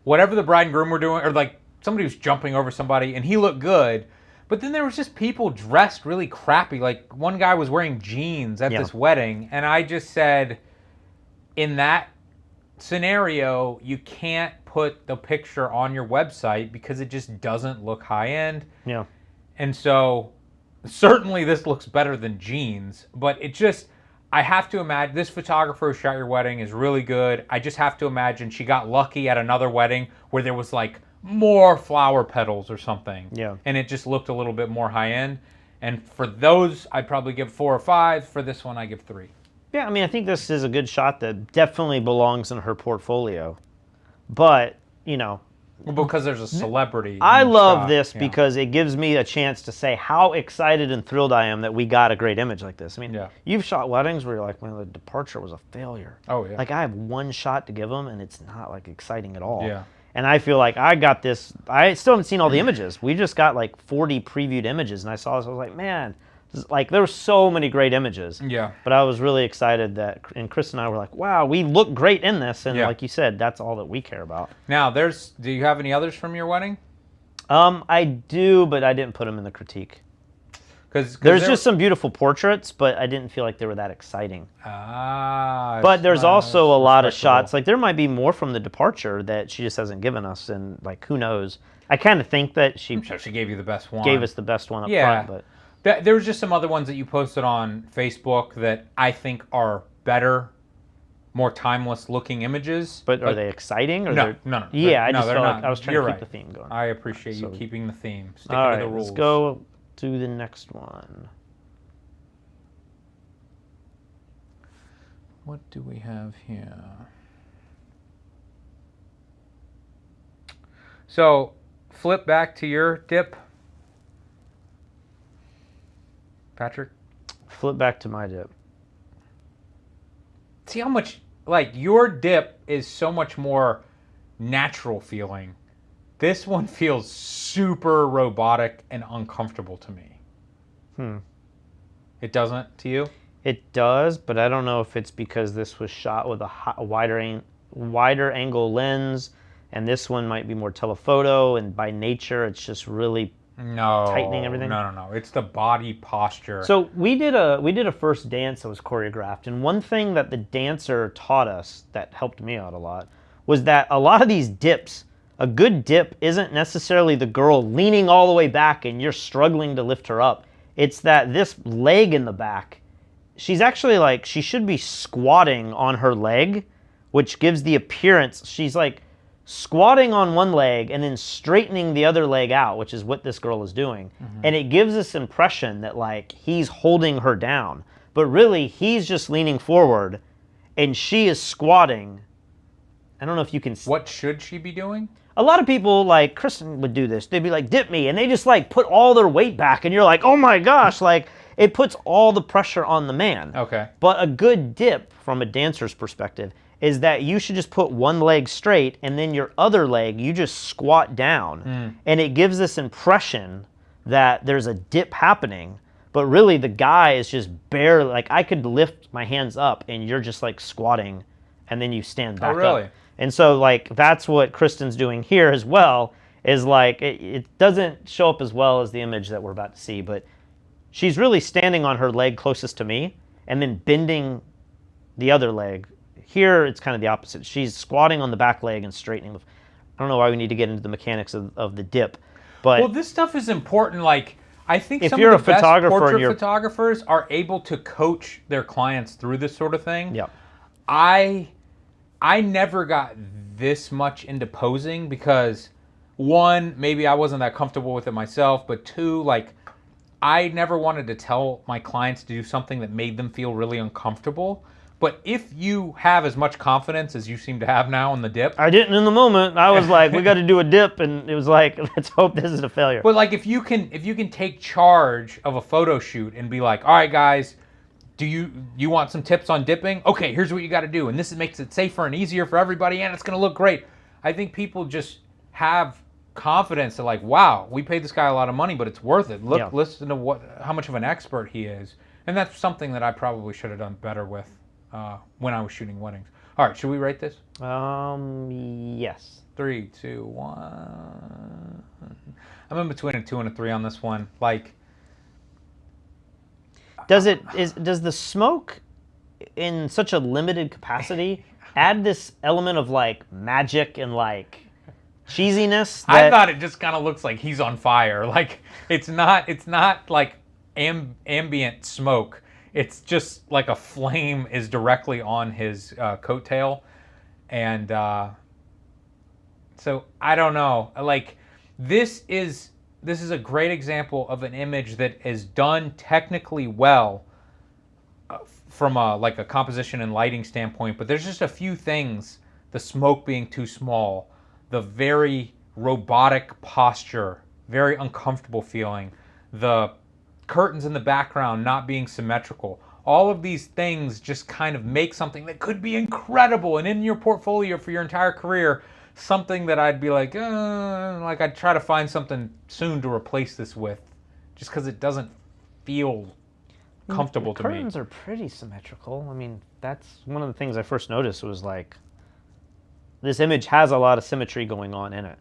whatever the bride and groom were doing, or like somebody was jumping over somebody, and he looked good. But then there was just people dressed really crappy. Like one guy was wearing jeans at this wedding, and I just said, in that scenario, you can't put the picture on your website because it just doesn't look high end. Yeah. And so certainly this looks better than jeans, but it just, I have to imagine this photographer who shot your wedding is really good. I just have to imagine she got lucky at another wedding where there was like more flower petals or something. Yeah. And it just looked a little bit more high end. And for those, I'd probably give 4 or 5. For this one, I give 3. Yeah, I mean, I think this is a good shot that definitely belongs in her portfolio. But, you know, well, because there's a celebrity. I love shot. this because it gives me a chance to say how excited and thrilled I am that we got a great image like this. I mean, you've shot weddings where you're like, well, the departure was a failure. Oh, yeah. Like, I have one shot to give them, and it's not, like, exciting at all. Yeah. And I feel like I got this. I still haven't seen all the images. We just got, like, 40 previewed images, and I saw this. I was like, man, like, there were so many great images. Yeah. But I was really excited that, and Chris and I were like, wow, we look great in this. And like you said, that's all that we care about. Now, do you have any others from your wedding? I do, but I didn't put them in the critique. Cause there's just some beautiful portraits, but I didn't feel like they were that exciting. But there's also a lot of shots. Like, there might be more from the departure that she just hasn't given us. And, like, who knows? I kind of think that she gave you the best one. Gave us the best one up front. But there was just some other ones that you posted on Facebook that I think are better, more timeless looking images. But are they exciting? Or no. Yeah, I just felt like I was trying to keep the theme going. I appreciate you keeping the theme, sticking all right, to the rules. Let's go to the next one. What do we have here? So, flip back to your dip. Patrick? Flip back to my dip. See how much, like, your dip is so much more natural feeling. This one feels super robotic and uncomfortable to me. It doesn't to you? It does, but I don't know if it's because this was shot with a wider angle lens, and this one might be more telephoto, and by nature it's just really tightening everything. No. It's the body posture. So we did a first dance that was choreographed, and one thing that the dancer taught us that helped me out a lot was that a lot of these dips, a good dip isn't necessarily the girl leaning all the way back and you're struggling to lift her up. It's that this leg in the back, she's actually like, she should be squatting on her leg, which gives the appearance, she's like squatting on one leg and then straightening the other leg out, which is what this girl is doing. And it gives this impression that like he's holding her down, but really he's just leaning forward and she is squatting. I don't know if you can. What should she be doing? A lot of people, like Kristen would do this. They'd be like, dip me. And they just like put all their weight back. And you're like, oh my gosh. Like, it puts all the pressure on the man. Okay. But a good dip from a dancer's perspective is that you should just put one leg straight and then your other leg, you just squat down. And it gives this impression that there's a dip happening. But really the guy is just barely, like I could lift my hands up and you're just like squatting and then you stand back up. And so, like, that's what Kristen's doing here as well, is like, it doesn't show up as well as the image that we're about to see, but she's really standing on her leg closest to me and then bending the other leg. Here, it's kind of the opposite. She's squatting on the back leg and straightening. I don't know why we need to get into the mechanics of the dip, but... Well, this stuff is important. Like, I think if some you're of the a best photographer portrait photographers are able to coach their clients through this sort of thing. Yeah. I never got this much into posing because, one, maybe I wasn't that comfortable with it myself, but two, like, I never wanted to tell my clients to do something that made them feel really uncomfortable. But if you have as much confidence as you seem to have now in the dip... I didn't in the moment. I was like, we got to do a dip, and it was like, let's hope this is a failure. But, like, if you can take charge of a photo shoot and be like, all right, guys... Do you want some tips on dipping? Okay, here's what you got to do. And this makes it safer and easier for everybody, and it's going to look great. I think people just have confidence that, like, wow, we paid this guy a lot of money, but it's worth it. Look, listen to how much of an expert he is. And that's something that I probably should have done better with when I was shooting weddings. All right, should we rate this? Yes. 3, 2, 1. I'm in between a 2 and a 3 on this one. Like, does the smoke in such a limited capacity add this element of like magic and like cheesiness? I thought it just kind of looks like he's on fire. Like, it's not like ambient smoke. It's just like a flame is directly on his coattail, and so I don't know. Like, this is a great example of an image that is done technically well from like a composition and lighting standpoint, but there's just a few things: the smoke being too small, the very robotic posture, very uncomfortable feeling, the curtains in the background not being symmetrical. All of these things just kind of make something that could be incredible and in your portfolio for your entire career, something that I'd be like I'd try to find something soon to replace this with, just because it doesn't feel comfortable to me. Curtains are pretty symmetrical. I mean, that's one of the things I first noticed was like, this image has a lot of symmetry going on in it.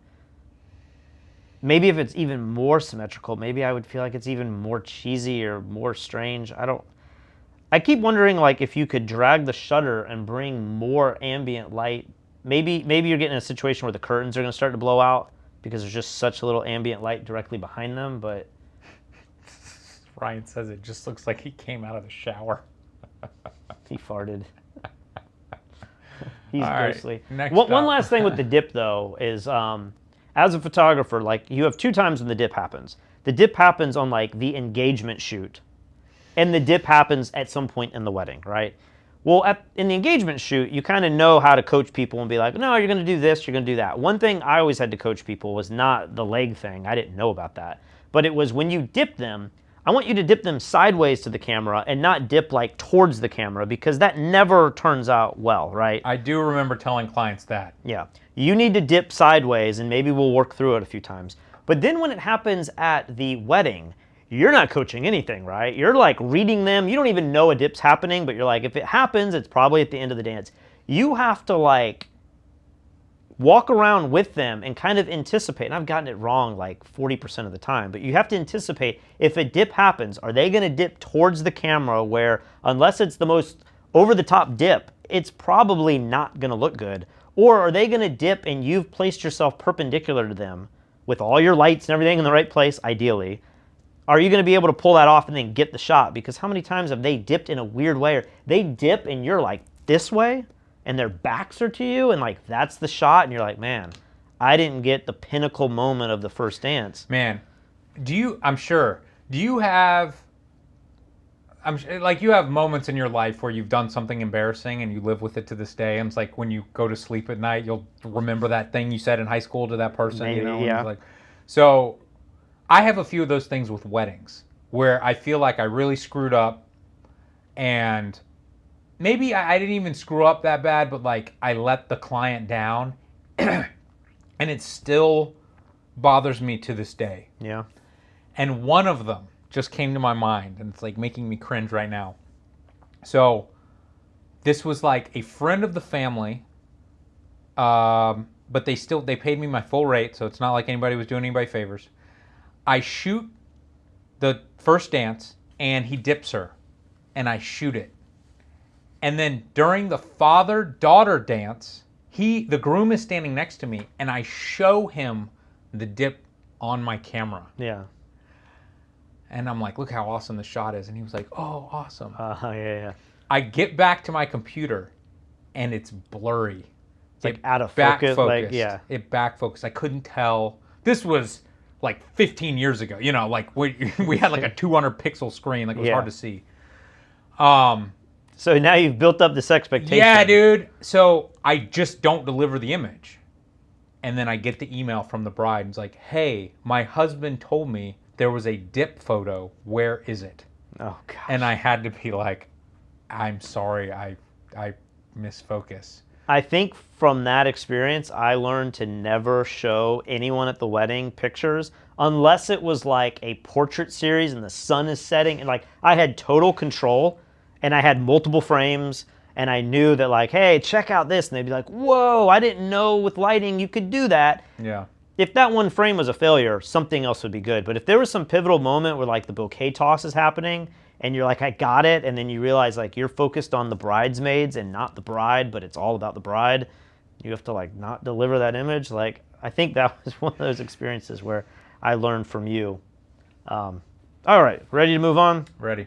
Maybe if it's even more symmetrical, maybe I would feel like it's even more cheesy or more strange. I keep wondering like if you could drag the shutter and bring more ambient light. Maybe you're getting in a situation where the curtains are going to start to blow out because there's just such a little ambient light directly behind them, but Ryan says it just looks like he came out of the shower. He farted. He's All ghostly. Right, one last thing with the dip, though, is as a photographer, like, you have two times when the dip happens. The dip happens on, like, the engagement shoot, and the dip happens at some point in the wedding, right? Well, in the engagement shoot, you kind of know how to coach people and be like, no, you're going to do this, you're going to do that. One thing I always had to coach people was not the leg thing. I didn't know about that. But it was when you dip them, I want you to dip them sideways to the camera and not dip like towards the camera, because that never turns out well, right? I do remember telling clients that. Yeah. You need to dip sideways, and maybe we'll work through it a few times. But then when it happens at the wedding, you're not coaching anything, right? You're like reading them. You don't even know a dip's happening, but you're like, if it happens, it's probably at the end of the dance. You have to like walk around with them and kind of anticipate, and I've gotten it wrong like 40% of the time, but you have to anticipate, if a dip happens, are they going to dip towards the camera where, unless it's the most over-the-top dip, it's probably not going to look good? Or are they going to dip and you've placed yourself perpendicular to them with all your lights and everything in the right place, ideally? Are you going to be able to pull that off and then get the shot? Because how many times have they dipped in a weird way, or they dip and you're like this way, and their backs are to you, and like that's the shot, and you're like, man, I didn't get the pinnacle moment of the first dance. Man, I'm sure, do you have, like, you have moments in your life where you've done something embarrassing and you live with it to this day, and it's like when you go to sleep at night, you'll remember that thing you said in high school to that person. Maybe, you know? yeah. Like, so I have a few of those things with weddings where I feel like I really screwed up, and maybe I didn't even screw up that bad, but like I let the client down, and it still bothers me to this day. Yeah. And one of them just came to my mind, and it's like making me cringe right now. So this was like a friend of the family, but they paid me my full rate, so it's not like anybody was doing anybody favors. I shoot the first dance, and he dips her, and I shoot it. And then during the father-daughter dance, the groom is standing next to me, and I show him the dip on my camera. Yeah. And I'm like, look how awesome the shot is. And he was like, oh, awesome. Yeah. I get back to my computer, and it's blurry. It's like out of focus. Like, yeah. It back focused. I couldn't tell. This was like 15 years ago. You know, like we had like a 200 pixel screen. Like, it was hard to see. So now you've built up this expectation. Yeah, dude. So I just don't deliver the image. And then I get the email from the bride. And it's like, hey, my husband told me there was a dip photo. Where is it? Oh, gosh. And I had to be like, I'm sorry, I misfocus. I think from that experience, I learned to never show anyone at the wedding pictures unless it was like a portrait series and the sun is setting. And like I had total control, and I had multiple frames, and I knew that like, hey, check out this, and they'd be like, whoa, I didn't know with lighting you could do that. Yeah. If that one frame was a failure, something else would be good. But if there was some pivotal moment where like the bouquet toss is happening and you're like, I got it, and then you realize like you're focused on the bridesmaids and not the bride, but it's all about the bride, you have to like not deliver that image. Like, I think that was one of those experiences where I learned from you. All right, ready to move on? Ready.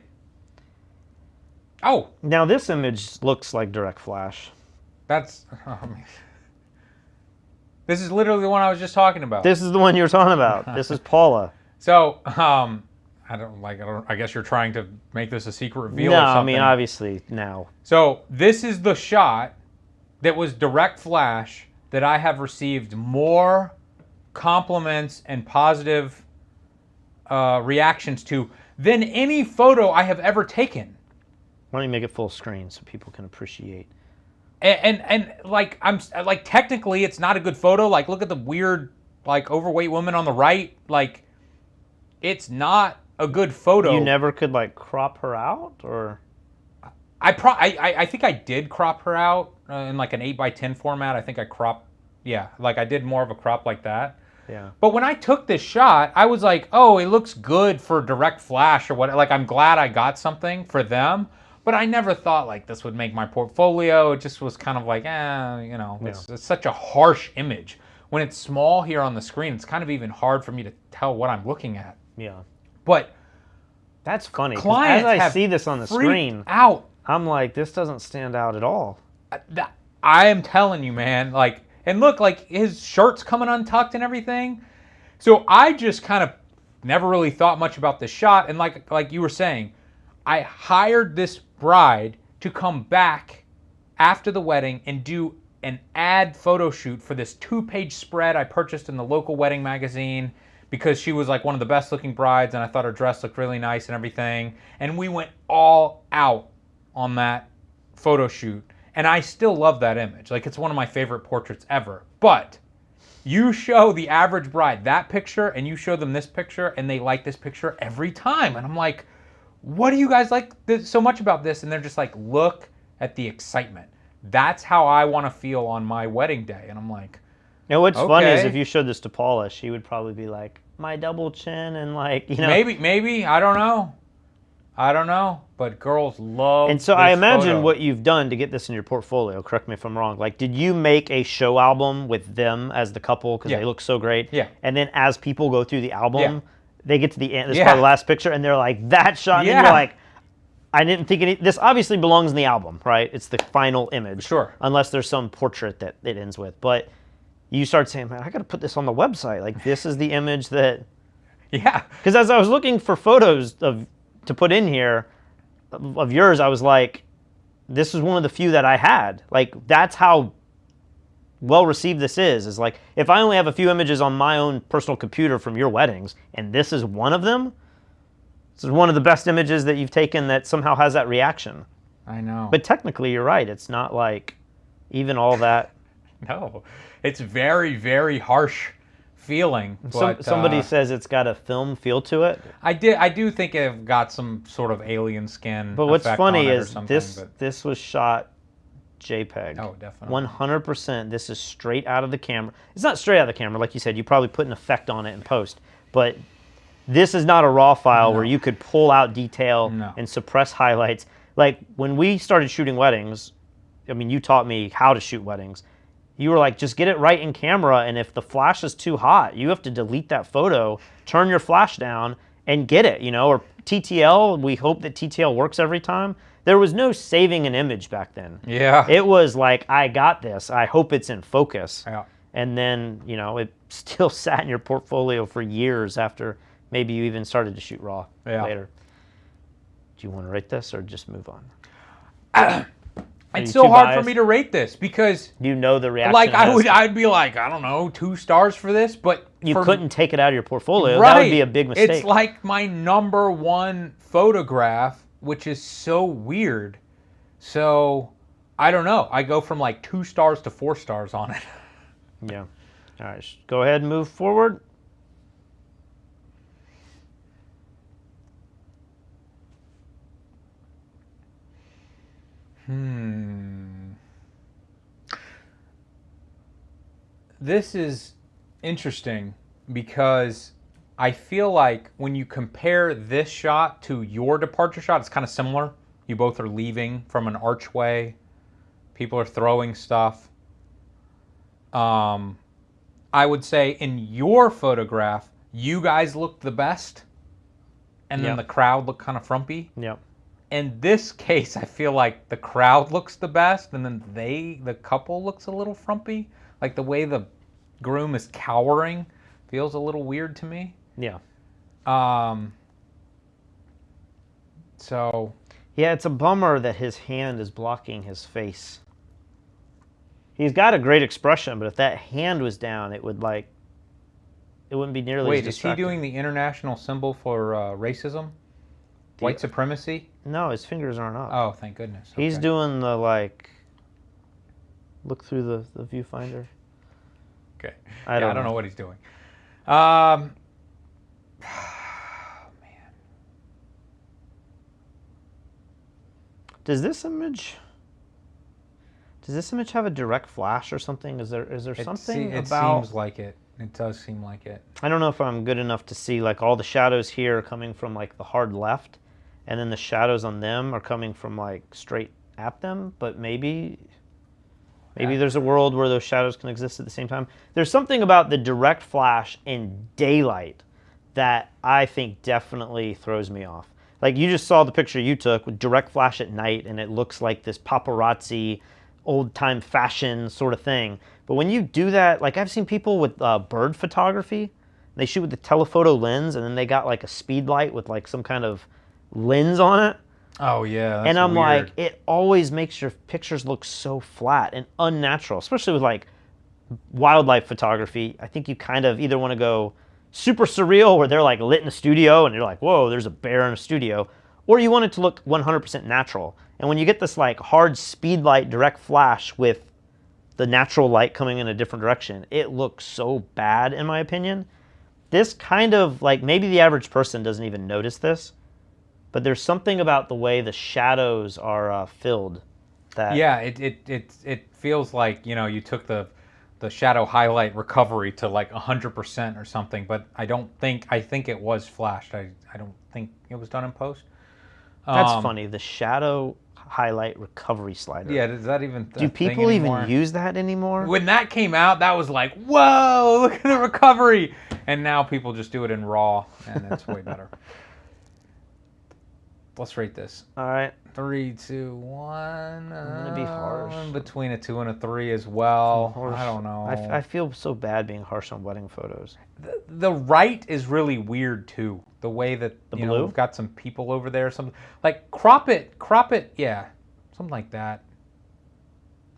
Oh, Now this image looks like direct flash. that's. This is literally the one I was just talking about. This is the one you were talking about. This is Paula. So, I guess you're trying to make this a secret reveal No, or something. I mean, obviously now. So this is the shot that was direct flash that I have received more compliments and positive reactions to than any photo I have ever taken. Why don't you make it full screen so people can appreciate? And like I'm like technically it's not a good photo. Like look at the weird like overweight woman on the right. Like it's not a good photo. You never could like crop her out, or I think I did crop her out in like an 8x10 format. I think I cropped, yeah, like I did more of a crop like that. yeah. But when I took this shot, I was like, oh, it looks good for direct flash or what. Like I'm glad I got something for them. But I never thought like this would make my portfolio. It just was kind of like, you know, it's such a harsh image. When it's small here on the screen, it's kind of even hard for me to tell what I'm looking at. Yeah. But that's funny. 'Cause clients as I have see this on the freaked screen, out. I'm like, this doesn't stand out at all. I am telling you, man. Like, and look, like his shirt's coming untucked and everything. So I just kind of never really thought much about this shot. And like you were saying, I hired this bride to come back after the wedding and do an ad photo shoot for this 2-page spread I purchased in the local wedding magazine because she was like one of the best looking brides and I thought her dress looked really nice and everything. And we went all out on that photo shoot. And I still love that image. Like it's one of my favorite portraits ever. But you show the average bride that picture and you show them this picture and they like this picture every time. And I'm like, what do you guys like so much about this? And they're just like, look at the excitement. That's how I want to feel on my wedding day. And I'm like, Now, what's funny is okay. if you showed this to Paula, she would probably be like, my double chin and like, you know. maybe, I don't know. But girls love And so this I imagine photo. what you've done to get this in your portfolio, correct me if I'm wrong, like did you make a show album with them as the couple because Yeah. they look so great? Yeah. And then as people go through the album, Yeah. they get to the end, this is Yeah. probably the last picture, and they're like, that shot, and then Yeah. you're like, I didn't think this obviously belongs in the album, right? It's the final image. Sure. Unless there's some portrait that it ends with. But you start saying, man, I got to put this on the website. Like, this is the image that... Yeah. Because as I was looking for photos to put in here of yours, I was like, this is one of the few that I had. Like, that's how well received this is like, if I only have a few images on my own personal computer from your weddings, and this is one of them, this is one of the best images that you've taken that somehow has that reaction. I know. But technically, you're right. It's not like even all that. No, it's very, very harsh feeling. But, Somebody says it's got a film feel to it. I do think it got some sort of alien skin. But what's effect funny on it or is something, this was shot JPEG. Oh, definitely. 100%. This is straight out of the camera. It's not straight out of the camera, like you said. You probably put an effect on it in post, but this is not a raw file where you could pull out detail and suppress highlights. Like when we started shooting weddings, I mean, you taught me how to shoot weddings. You were like, just get it right in camera, and if the flash is too hot, you have to delete that photo, turn your flash down, and get it, you know, or TTL, we hope that TTL works every time. There was no saving an image back then. Yeah. It was like, I got this. I hope it's in focus. Yeah. And then, you know, it still sat in your portfolio for years after maybe you even started to shoot raw later. Do you want to rate this or just move on? It's so hard for me to rate this because you know the reaction. Like I'd be like, I don't know, 2 stars for this, but you couldn't take it out of your portfolio. Right. That would be a big mistake. It's like my #1 photograph, which is so weird. So I don't know. I go from like 2 stars to 4 stars on it. Yeah. All right. Go ahead and move forward. this is interesting because I feel like when you compare this shot to your departure shot, it's kind of similar. You both are leaving from an archway. People are throwing stuff. I would say in your photograph, you guys looked the best, and then the crowd looked kind of frumpy. Yep. In this case, I feel like the crowd looks the best, and then the couple looks a little frumpy. Like the way the groom is cowering feels a little weird to me. Yeah. So. Yeah, it's a bummer that his hand is blocking his face. He's got a great expression, but if that hand was down, it would it wouldn't be nearly Wait, as is he distracting. doing the international symbol for racism? White supremacy? No, his fingers aren't up. Oh, thank goodness. Okay. He's doing the look through the viewfinder. Okay. I don't know what he's doing. Man. Does this image have a direct flash or something? Is there something it about? Seems like it. It does seem like it. I don't know if I'm good enough to see like all the shadows here are coming from like the hard left, and then the shadows on them are coming from like straight at them. But maybe there's a world where those shadows can exist at the same time. There's something about the direct flash in daylight that I think definitely throws me off. Like you just saw the picture you took with direct flash at night, and it looks like this paparazzi, old-time fashion sort of thing. But when you do that, like I've seen people with bird photography, they shoot with the telephoto lens, and then they got like a speed light with like some kind of lens on it. Oh yeah, that's and I'm weird. like, it always makes your pictures look so flat and unnatural, especially with like wildlife photography. I think you kind of either want to go super surreal where they're like lit in a studio and you're like, whoa, there's a bear in a studio, or you want it to look 100% natural. And when you get this like hard speed light direct flash with the natural light coming in a different direction, it looks so bad in my opinion. This kind of like, maybe the average person doesn't even notice this, but there's something about the way the shadows are filled that. Yeah, it feels like, you know, you took the shadow highlight recovery to like 100% or something, but I think it was flashed. I don't think it was done in post. That's funny. The shadow highlight recovery slider. Yeah, does that even do people even use that anymore? When that came out, that was like, whoa, look at the recovery. And now people just do it in RAW, and it's way better. Let's rate this. All right. 3, 2, 1. I'm gonna be harsh. Between a 2 and a 3 as well. Harsh. I don't know. I feel so bad being harsh on wedding photos. The right is really weird too. The way that the you blue? know, we've got some people over there. Some like crop it. Yeah, something like that.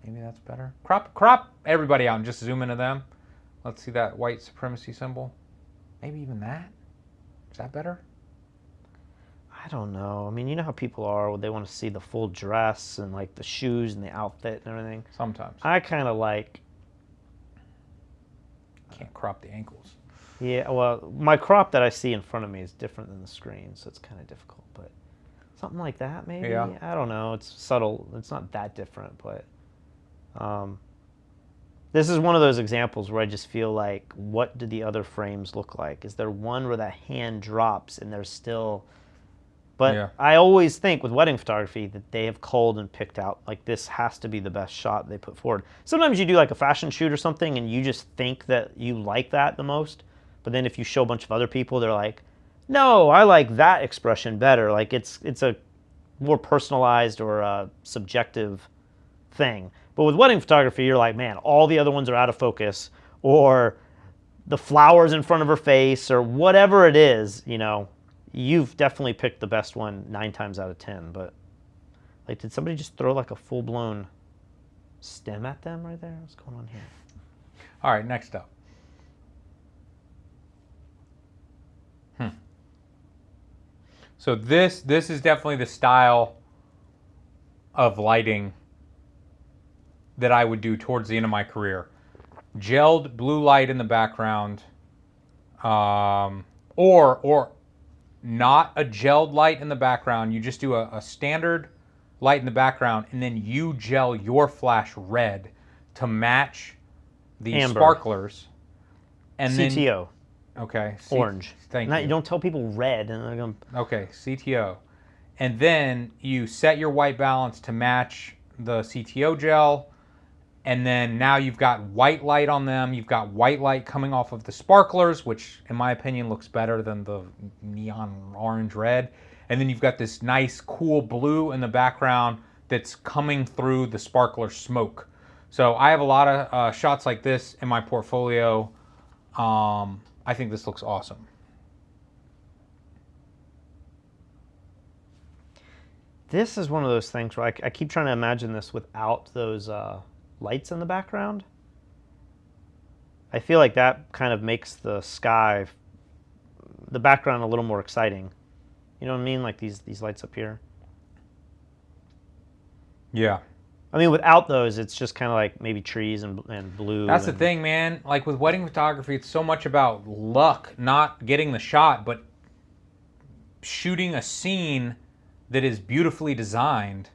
Maybe that's better. Crop everybody out and just zoom into them. Let's see that white supremacy symbol. Maybe even that. Is that better? I don't know. I mean, you know how people are. They want to see the full dress and like the shoes and the outfit and everything. Sometimes. I kind of like. Can't crop the ankles. Yeah, well, my crop that I see in front of me is different than the screen, so it's kind of difficult. But something like that, maybe. Yeah. I don't know. It's subtle. It's not that different, but this is one of those examples where I just feel like, what do the other frames look like? Is there one where that hand drops and there's still? But yeah. I always think with wedding photography that they have culled and picked out, like this has to be the best shot they put forward. Sometimes you do like a fashion shoot or something and you just think that you like that the most. But then if you show a bunch of other people, they're like, no, I like that expression better. Like it's a more personalized or a subjective thing. But with wedding photography, you're like, man, all the other ones are out of focus, or the flowers in front of her face, or whatever it is, you know. You've definitely picked the best one 9 times out of 10, but like, did somebody just throw like a full-blown stem at them right there? What's going on here? All right, next up. So this is definitely the style of lighting that I would do towards the end of my career. Gelled blue light in the background, or not a gelled light in the background. You just do a standard light in the background, and then you gel your flash red to match the Amber. sparklers, and CTO. then okay, Orange. Thank Not, you. you don't tell people red, and they're going. Okay, CTO, and then you set your white balance to match the CTO gel. And then now you've got white light on them. You've got white light coming off of the sparklers, which in my opinion looks better than the neon orange red. And then you've got this nice cool blue in the background that's coming through the sparkler smoke. So I have a lot of shots like this in my portfolio. I think this looks awesome. This is one of those things where I keep trying to imagine this without those lights in the background. I feel like that kind of makes the sky, the background, a little more exciting. You know what I mean? Like these lights up here. Yeah. I mean, without those, it's just kind of like maybe trees and blue. That's the thing, man. Like with wedding photography, it's so much about luck, not getting the shot, but shooting a scene that is beautifully designed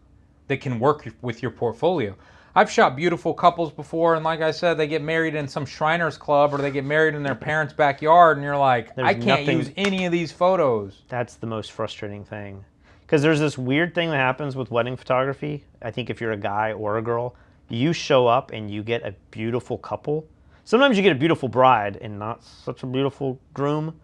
that can work with your portfolio. I've shot beautiful couples before, and like I said, they get married in some Shriners Club or they get married in their parents' backyard, and you're like, I can't use any of these photos. That's the most frustrating thing. Because there's this weird thing that happens with wedding photography. I think if you're a guy or a girl, you show up and you get a beautiful couple. Sometimes you get a beautiful bride and not such a beautiful groom.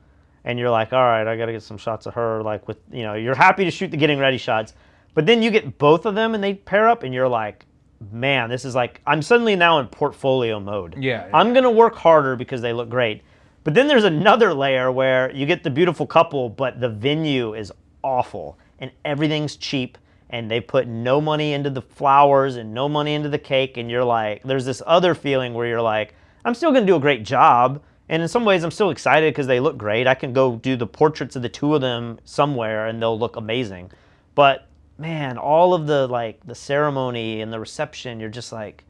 And you're like, all right, I got to get some shots of her. Like with, you know, you're happy to shoot the getting ready shots. But then you get both of them and they pair up and you're like, man, this is like, I'm suddenly now in portfolio mode. Yeah. I'm going to work harder because they look great. But then there's another layer where you get the beautiful couple, but the venue is awful and everything's cheap and they put no money into the flowers and no money into the cake. And you're like, there's this other feeling where you're like, I'm still going to do a great job. And in some ways, I'm still excited because they look great. I can go do the portraits of the two of them somewhere and they'll look amazing. But man, all of the like the ceremony and the reception, you're just like,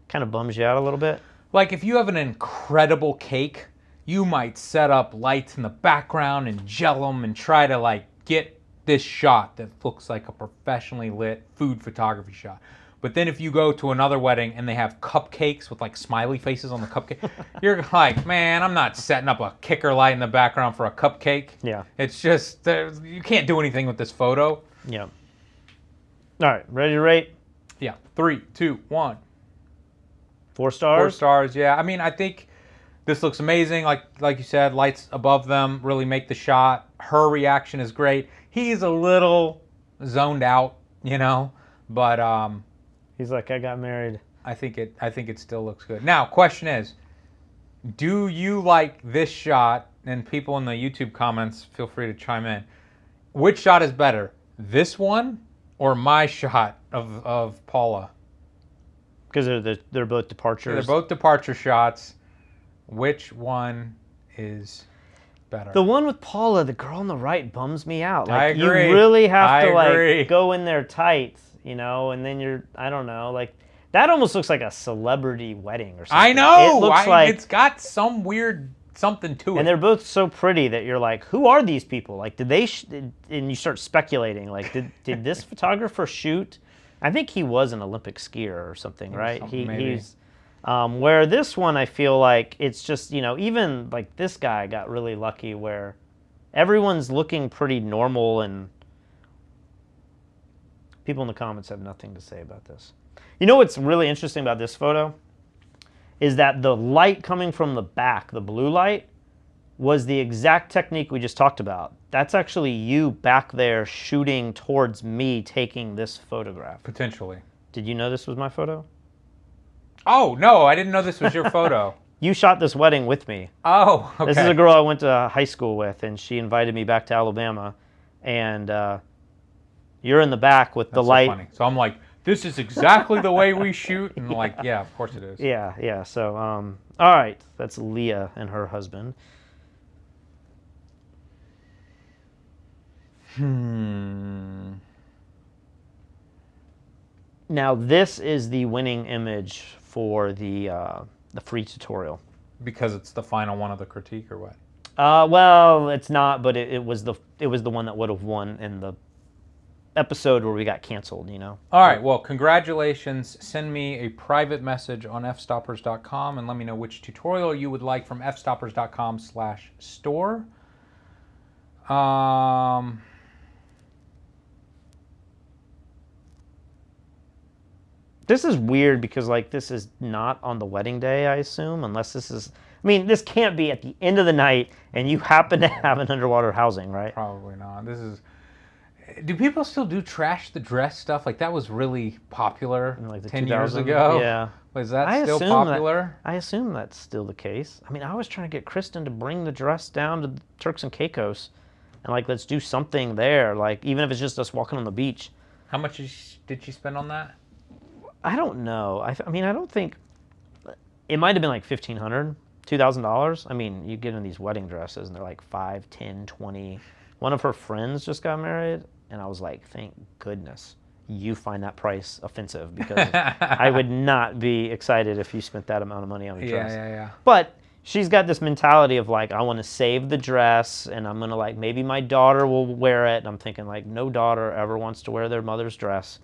kind of bums you out a little bit. Like if you have an incredible cake, you might set up lights in the background and gel them and try to like get this shot that looks like a professionally lit food photography shot. But then if you go to another wedding and they have cupcakes with like smiley faces on the cupcake, you're like, man, I'm not setting up a kicker light in the background for a cupcake. Yeah. It's just, you can't do anything with this photo. Yeah. All right, ready to rate? Yeah, 3, 2, 1. 4 stars? 4 stars, yeah. I mean, I think this looks amazing. Like you said, lights above them really make the shot. Her reaction is great. He's a little zoned out, you know, but he's like, I got married. I think it still looks good. Now, question is, do you like this shot? And people in the YouTube comments, feel free to chime in. Which shot is better, this one or my shot of Paula? Because they're both departures. They're both departure shots. Which one is better? The one with Paula, the girl on the right, bums me out. Like, I agree. You really have to agree. like go in there tight, you know, and then you're, I don't know, like that almost looks like a celebrity wedding or something. I know. It looks like it's got some weird something to it. And they're both so pretty that you're like, who are these people? Like, did they? And you start speculating. Like, did this photographer shoot? I think he was an Olympic skier or something, right? He's where this one, I feel like it's just, you know, even like this guy got really lucky where everyone's looking pretty normal and people in the comments have nothing to say about this. You know what's really interesting about this photo is that the light coming from the back, the blue light, was the exact technique we just talked about. That's actually you back there shooting towards me taking this photograph. Potentially. Did you know this was my photo? Oh, no, I didn't know this was your photo. You shot this wedding with me. Oh, okay. This is a girl I went to high school with, and she invited me back to Alabama. And you're in the back with the light. So funny. So I'm like, this is exactly the way we shoot. And like, yeah, of course it is. Yeah, yeah. So, all right. That's Leah and her husband. Now, this is the winning image for the free tutorial. Because it's the final one of the critique, or what? Well, it's not, but it was the one that would have won in the episode where we got canceled, you know. All right, well, congratulations. Send me a private message on fstoppers.com and let me know which tutorial you would like from fstoppers.com/store. This is weird because, like, this is not on the wedding day, I assume, unless this is... I mean, this can't be at the end of the night and you happen to have an underwater housing, right? Probably not. This is... Do people still do trash the dress stuff? Like, that was really popular In, like, the 10 years 2000s? ago. Yeah. Was that still popular? I assume that's still the case. I mean, I was trying to get Kristen to bring the dress down to Turks and Caicos and, like, let's do something there. Like, even if it's just us walking on the beach. How much did she spend on that? I don't know. I mean, I don't think... It might have been like $1,500, $2,000. I mean, you get in these wedding dresses and they're like 5, 10, 20. One of her friends just got married and I was like, thank goodness you find that price offensive, because I would not be excited if you spent that amount of money on a dress. Yeah. But she's got this mentality of like, I want to save the dress and I'm going to, like, maybe my daughter will wear it. And I'm thinking, like, no daughter ever wants to wear their mother's dress,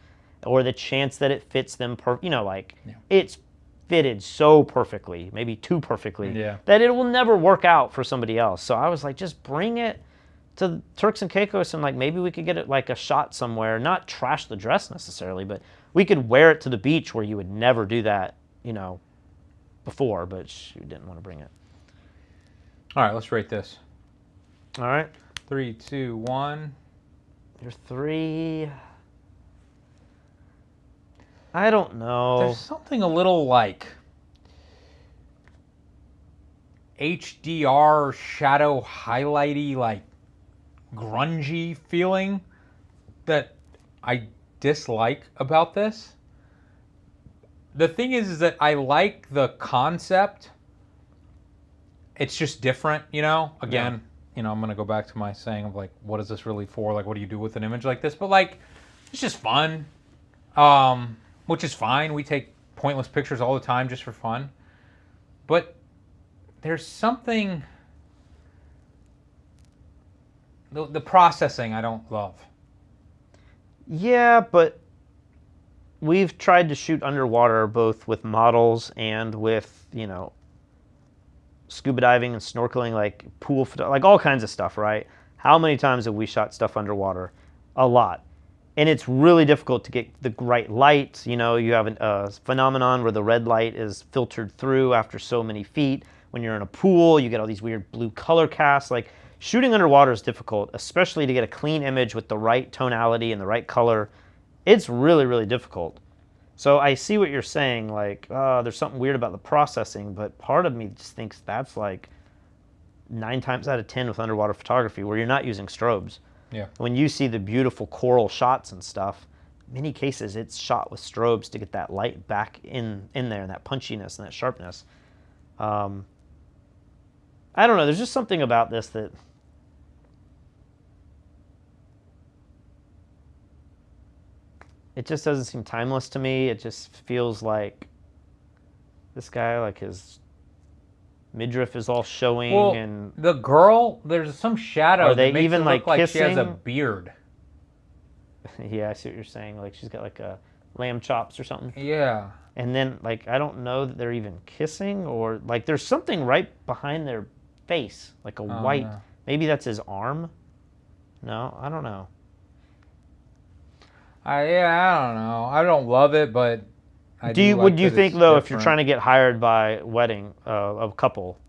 or the chance that it fits them, it's fitted so perfectly, maybe too perfectly, that it will never work out for somebody else. So I was like, just bring it to Turks and Caicos and, like, maybe we could get it, like, a shot somewhere, not trash the dress necessarily, but we could wear it to the beach where you would never do that, before, but she didn't want to bring it. All right, let's rate this. All right. 3, 2, 1. You're 3. I don't know. There's something a little like HDR shadow highlighty, like grungy feeling that I dislike about this. The thing is that I like the concept. It's just different, Again, I'm going to go back to my saying of, like, what is this really for? Like, what do you do with an image like this? But, like, it's just fun. Which is fine. We take pointless pictures all the time just for fun. But there's something... The processing I don't love. Yeah, but we've tried to shoot underwater both with models and with, scuba diving and snorkeling, like pool, like all kinds of stuff, right? How many times have we shot stuff underwater? A lot. And it's really difficult to get the right light. You have a phenomenon where the red light is filtered through after so many feet. When you're in a pool, you get all these weird blue color casts. Like, shooting underwater is difficult, especially to get a clean image with the right tonality and the right color. It's really, really difficult. So I see what you're saying, like, there's something weird about the processing, but part of me just thinks that's like 9 times out of 10 with underwater photography, where you're not using strobes. Yeah. When you see the beautiful coral shots and stuff, in many cases it's shot with strobes to get that light back in there, and that punchiness and that sharpness. I don't know, there's just something about this that... It just doesn't seem timeless to me. It just feels like this guy, like, his midriff is all showing. Well, and the girl, there's some shadow that makes it look like she has a beard. Yeah, I see what you're saying. Like, she's got, like, a lamb chops or something. Yeah. And then, like, I don't know that they're even kissing, or, like, there's something right behind their face, like a white. No. Maybe that's his arm. No, I don't know. I don't know. I don't love it, but would you think though, if you're trying to get hired by a wedding of a couple,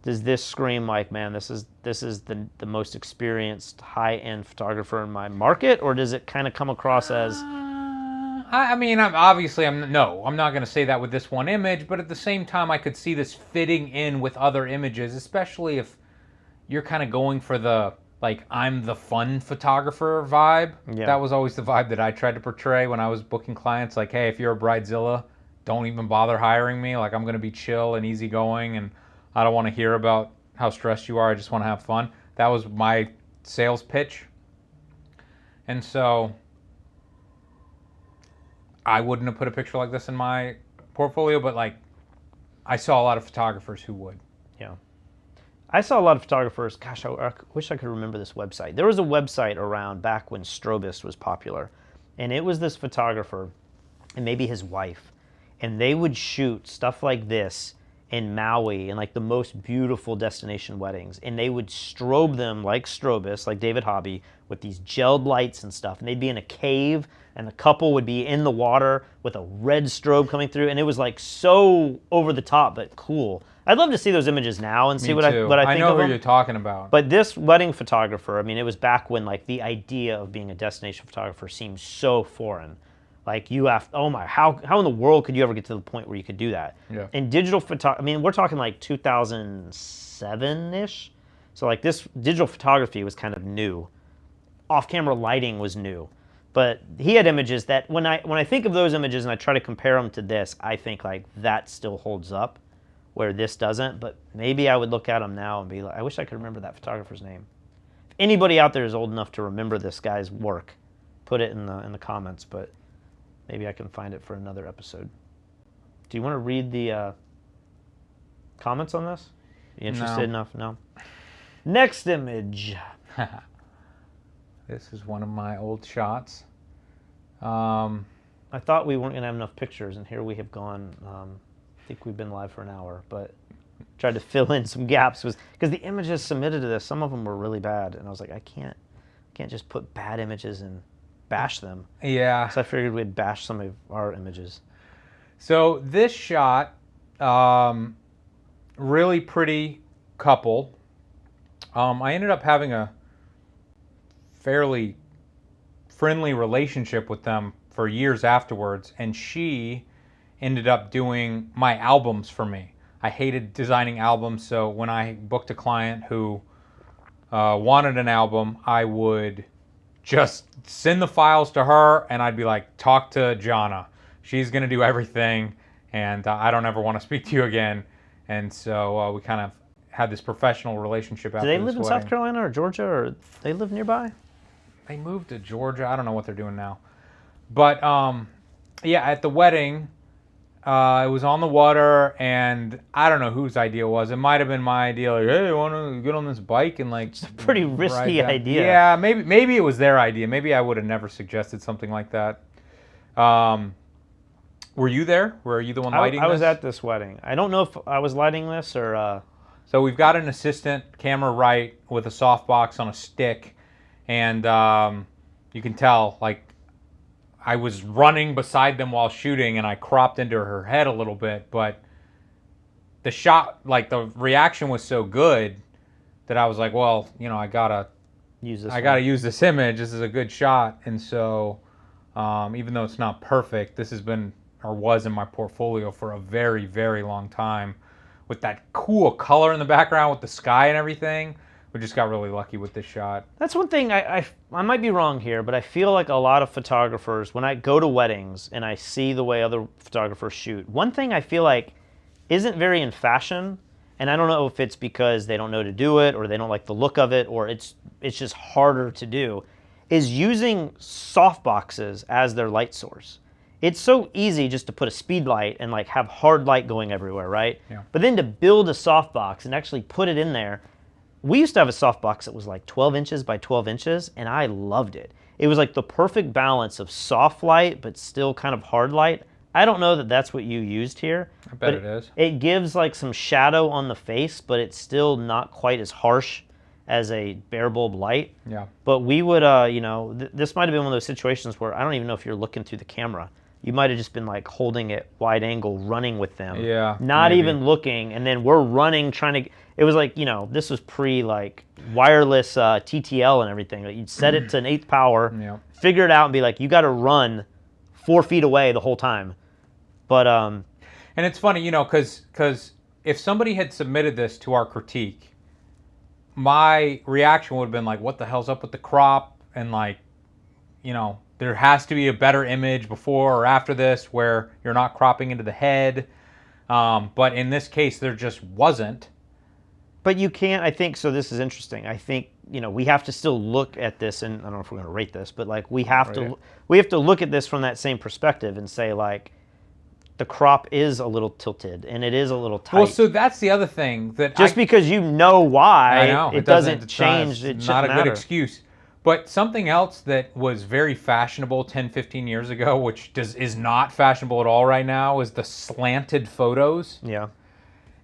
does this scream like, man, this is the most experienced high-end photographer in my market, or does it kind of come across as... I'm not going to say that with this one image, but at the same time, I could see this fitting in with other images, especially if you're kind of going for the, like, I'm the fun photographer vibe. Yeah. That was always the vibe that I tried to portray when I was booking clients. Like, hey, if you're a bridezilla, don't even bother hiring me. Like, I'm going to be chill and easygoing, and I don't want to hear about how stressed you are. I just want to have fun. That was my sales pitch. And so I wouldn't have put a picture like this in my portfolio, but, like, I saw a lot of photographers who would. Yeah. I saw a lot of photographers. Gosh, I wish I could remember this website. There was a website around back when Strobist was popular, and it was this photographer, and maybe his wife, and they would shoot stuff like this in Maui and like the most beautiful destination weddings, and they would strobe them like Strobist, like David Hobby, with these gelled lights and stuff, and they'd be in a cave, and the couple would be in the water with a red strobe coming through, and it was like so over the top but cool. I'd love to see those images now and see what I think of them. I know who you're talking about. But this wedding photographer, I mean, it was back when like the idea of being a destination photographer seemed so foreign. Like you have, oh my, how in the world could you ever get to the point where you could do that? Yeah. And digital photography, I mean, we're talking like 2007-ish. So like this digital photography was kind of new. Off-camera lighting was new. But he had images that when I think of those images and I try to compare them to this, I think like that still holds up, where this doesn't. But maybe I would look at them now and be like, I wish I could remember that photographer's name. If anybody out there is old enough to remember this guy's work, put it in the comments. But maybe I can find it for another episode. Do you want to read the comments on this? You interested enough? No. Next image. This is one of my old shots. I thought we weren't going to have enough pictures, and here we have gone. I think we've been live for an hour, but tried to fill in some gaps because the images submitted to this, some of them were really bad, and I was like, I can't just put bad images and bash them. Yeah. So I figured we'd bash some of our images. So this shot, really pretty couple. I ended up having a fairly friendly relationship with them for years afterwards, and she ended up doing my albums for me. I hated designing albums, so when I booked a client who wanted an album, I would just send the files to her, and I'd be like, talk to Jana. She's going to do everything, and I don't ever want to speak to you again. And so we kind of had this professional relationship after this Do they live in South Carolina or Georgia, or they live nearby? They moved to Georgia. I don't know what they're doing now. But, yeah, at the wedding, it was on the water, and I don't know whose idea it was. It might have been my idea, like, hey, you want to get on this bike and, like... It's a pretty risky idea. Yeah, maybe it was their idea. Maybe I would have never suggested something like that. Were you there? Were you the one lighting this? I was at this wedding. I don't know if I was lighting this or... So we've got an assistant, camera right, with a softbox on a stick, and you can tell, like, I was running beside them while shooting, and I cropped into her head a little bit, but the shot, like, the reaction was so good that I was like, well, you know, I gotta use this image. This is a good shot, and so even though it's not perfect, this has been or was in my portfolio for a very, very long time. With that cool color in the background with the sky and everything, we just got really lucky with this shot. That's one thing, I might be wrong here, but I feel like a lot of photographers, when I go to weddings and I see the way other photographers shoot, one thing I feel like isn't very in fashion, and I don't know if it's because they don't know to do it or they don't like the look of it or it's just harder to do, is using softboxes as their light source. It's so easy just to put a speed light and like have hard light going everywhere, right? Yeah. But then to build a softbox and actually put it in there, we used to have a softbox that was like 12 inches by 12 inches, and I loved it. It was like the perfect balance of soft light, but still kind of hard light. I don't know that that's what you used here. I bet it is. It gives like some shadow on the face, but it's still not quite as harsh as a bare bulb light. Yeah. But we would, you know, this might have been one of those situations where I don't even know if you're looking through the camera. You might have just been like holding it wide angle, running with them. Yeah. Not even looking, and then we're running, trying to. It was like, you know, this was pre like wireless TTL and everything. Like you'd set it to an 8th power, figure it out, and be like, you got to run 4 feet away the whole time. But and it's funny, you know, because if somebody had submitted this to our critique, my reaction would have been like, what the hell's up with the crop? And like, you know, there has to be a better image before or after this where you're not cropping into the head. But in this case, there just wasn't. But you can't, I think, so this is interesting. I think, you know, we have to still look at this, and I don't know if we're going to rate this, but like we have to look at this from that same perspective and say like, the crop is a little tilted and it is a little tight. Well, so that's the other thing that just because you know why, I know, it doesn't change. It's It not a shouldn't good matter. excuse. But something else that was very fashionable 10, 15 years ago, which is not fashionable at all right now, is the slanted photos. Yeah.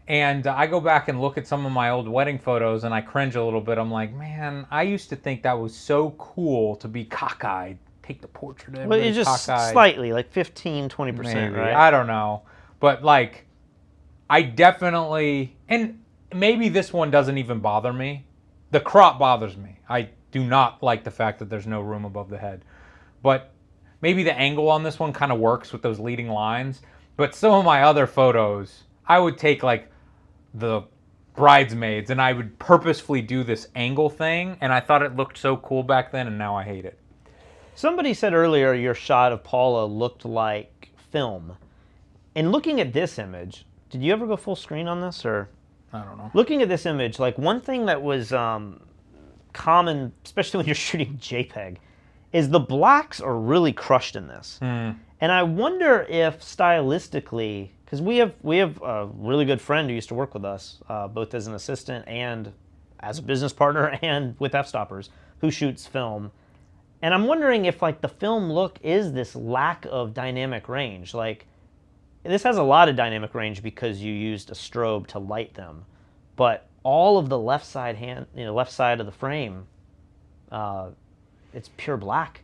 And I go back and look at some of my old wedding photos and I cringe a little bit. I'm like, man, I used to think that was so cool to be cockeyed. Take the portrait of Well, everybody it's just cockeyed. slightly, like 15-20%, Maybe. right? I don't know. But like, I definitely, and maybe this one doesn't even bother me. The crop bothers me. I do not like the fact that there's no room above the head. But maybe the angle on this one kind of works with those leading lines. But some of my other photos, I would take like the bridesmaids and I would purposefully do this angle thing. And I thought it looked so cool back then and now I hate it. Somebody said earlier your shot of Paula looked like film. And looking at this image, did you ever go full screen on this, or? I don't know. Looking at this image, like one thing that was common, especially when you're shooting JPEG, is the blacks are really crushed in this. And I wonder if stylistically, because we have a really good friend who used to work with us, both as an assistant and as a business partner and with F-Stoppers, who shoots film. And I'm wondering if like the film look is this lack of dynamic range. Like this has a lot of dynamic range because you used a strobe to light them, but all of the left side left side of the frame, it's pure black.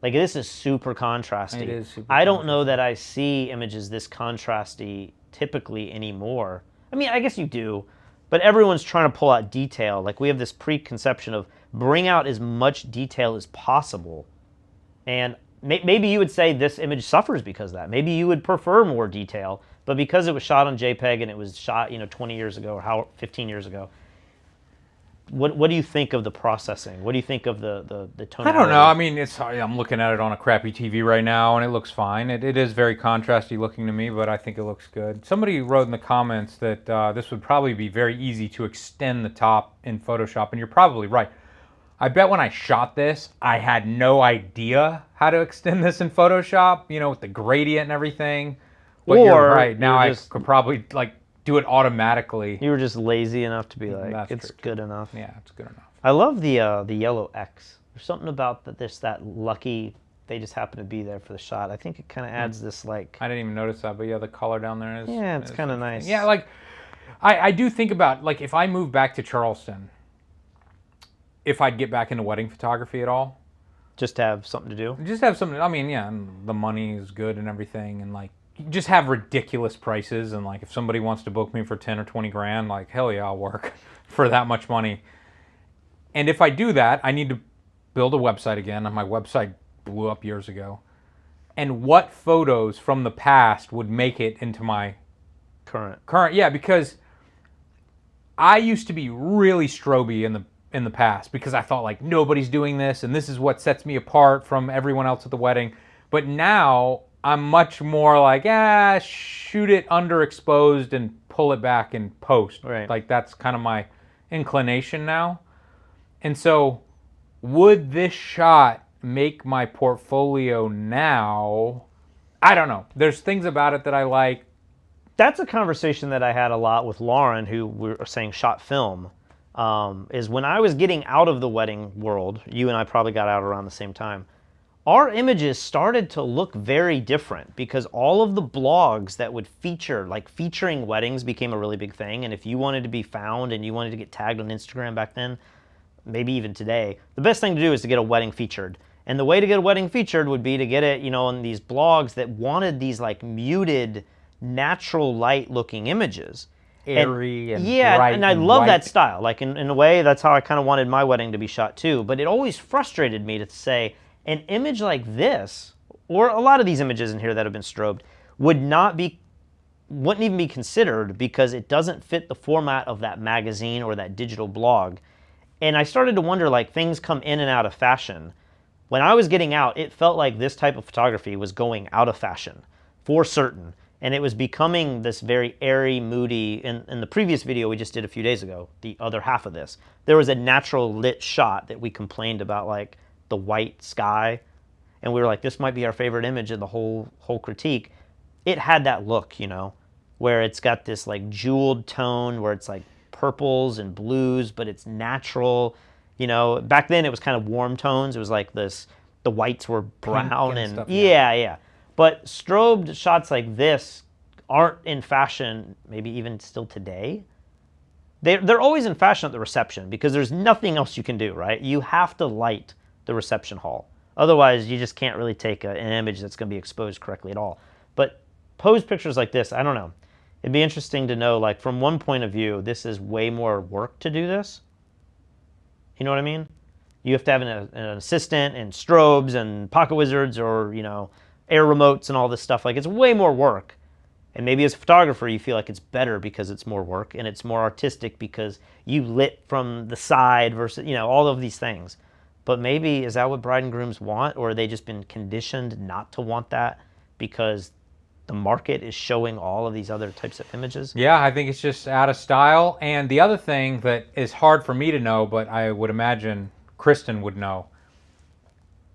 Like this is super contrasty. It is super I don't know that I see images this contrasty typically anymore. I mean, I guess you do, but everyone's trying to pull out detail. Like we have this preconception of bring out as much detail as possible. And maybe you would say this image suffers because of that. Maybe you would prefer more detail, but because it was shot on JPEG and it was shot 20 years ago or 15 years ago, what do you think of the processing? What do you think of the tonality? I don't know. I mean, I'm looking at it on a crappy TV right now, and it looks fine. It is very contrasty looking to me, but I think it looks good. Somebody wrote in the comments that this would probably be very easy to extend the top in Photoshop, and you're probably right. I bet when I shot this, I had no idea how to extend this in Photoshop, with the gradient and everything. But you're right. Now I could probably do it automatically. You were just lazy enough to be like, That's it's good enough. Yeah, it's good enough. I love the yellow X. There's something about that lucky, they just happen to be there for the shot. I think it kind of adds this like... I didn't even notice that, but yeah, the color down there is... Yeah, it's kind of nice. Yeah, I do think about, if I move back to Charleston, if I'd get back into wedding photography at all. Just to have something to do? Just have something, and the money is good and everything, and just have ridiculous prices, and if somebody wants to book me for 10 or 20 grand, hell yeah, I'll work for that much money. And if I do that, I need to build a website again, and my website blew up years ago. And what photos from the past would make it into my current? Yeah, because I used to be really stroby in the past because I thought nobody's doing this, and this is what sets me apart from everyone else at the wedding. But now I'm much more shoot it underexposed and pull it back in post. Right. That's kind of my inclination now. And so would this shot make my portfolio now? I don't know. There's things about it that I like. That's a conversation that I had a lot with Lauren, who we were saying shot film, is when I was getting out of the wedding world, you and I probably got out around the same time, our images started to look very different because all of the blogs that would featuring weddings became a really big thing. And if you wanted to be found and you wanted to get tagged on Instagram back then, maybe even today, the best thing to do is to get a wedding featured. And the way to get a wedding featured would be to get it, on these blogs that wanted these muted, natural light looking images. Airy and yeah, bright and I and love white. that style. In a way, that's how I kind of wanted my wedding to be shot too. But it always frustrated me to say, an image like this, or a lot of these images in here that have been strobed, wouldn't even be considered because it doesn't fit the format of that magazine or that digital blog. And I started to wonder, things come in and out of fashion. When I was getting out, it felt like this type of photography was going out of fashion, for certain. And it was becoming this very airy, moody. In the previous video we just did a few days ago, the other half of this, there was a natural lit shot that we complained about, the white sky. And we were like, this might be our favorite image of the whole critique. it had that look, you know, where it's got this like jeweled tone where it's like purples and blues, but it's natural. You know, back then it was kind of warm tones. It was like this, the whites were brown and stuff, yeah. But strobed shots like this aren't in fashion, maybe even still today. They're always in fashion at the reception because there's nothing else you can do, right? You have to light the reception hall. Otherwise, you just can't really take an image that's going to be exposed correctly at all. But posed pictures like this, I don't know. It'd be interesting to know, like, from one point of view, this is way more work to do this. You know what I mean? You have to have an assistant and strobes and pocket wizards or, you know, air remotes and all this stuff. Like, it's way more work. And maybe as a photographer, you feel like it's better because it's more work and it's more artistic because you lit from the side versus, you know, all of these things. But maybe, is that what bride and grooms want? Or have they just been conditioned not to want that because the market is showing all of these other types of images? Yeah, I think it's just out of style. And the other thing that is hard for me to know, but I would imagine Kristen would know,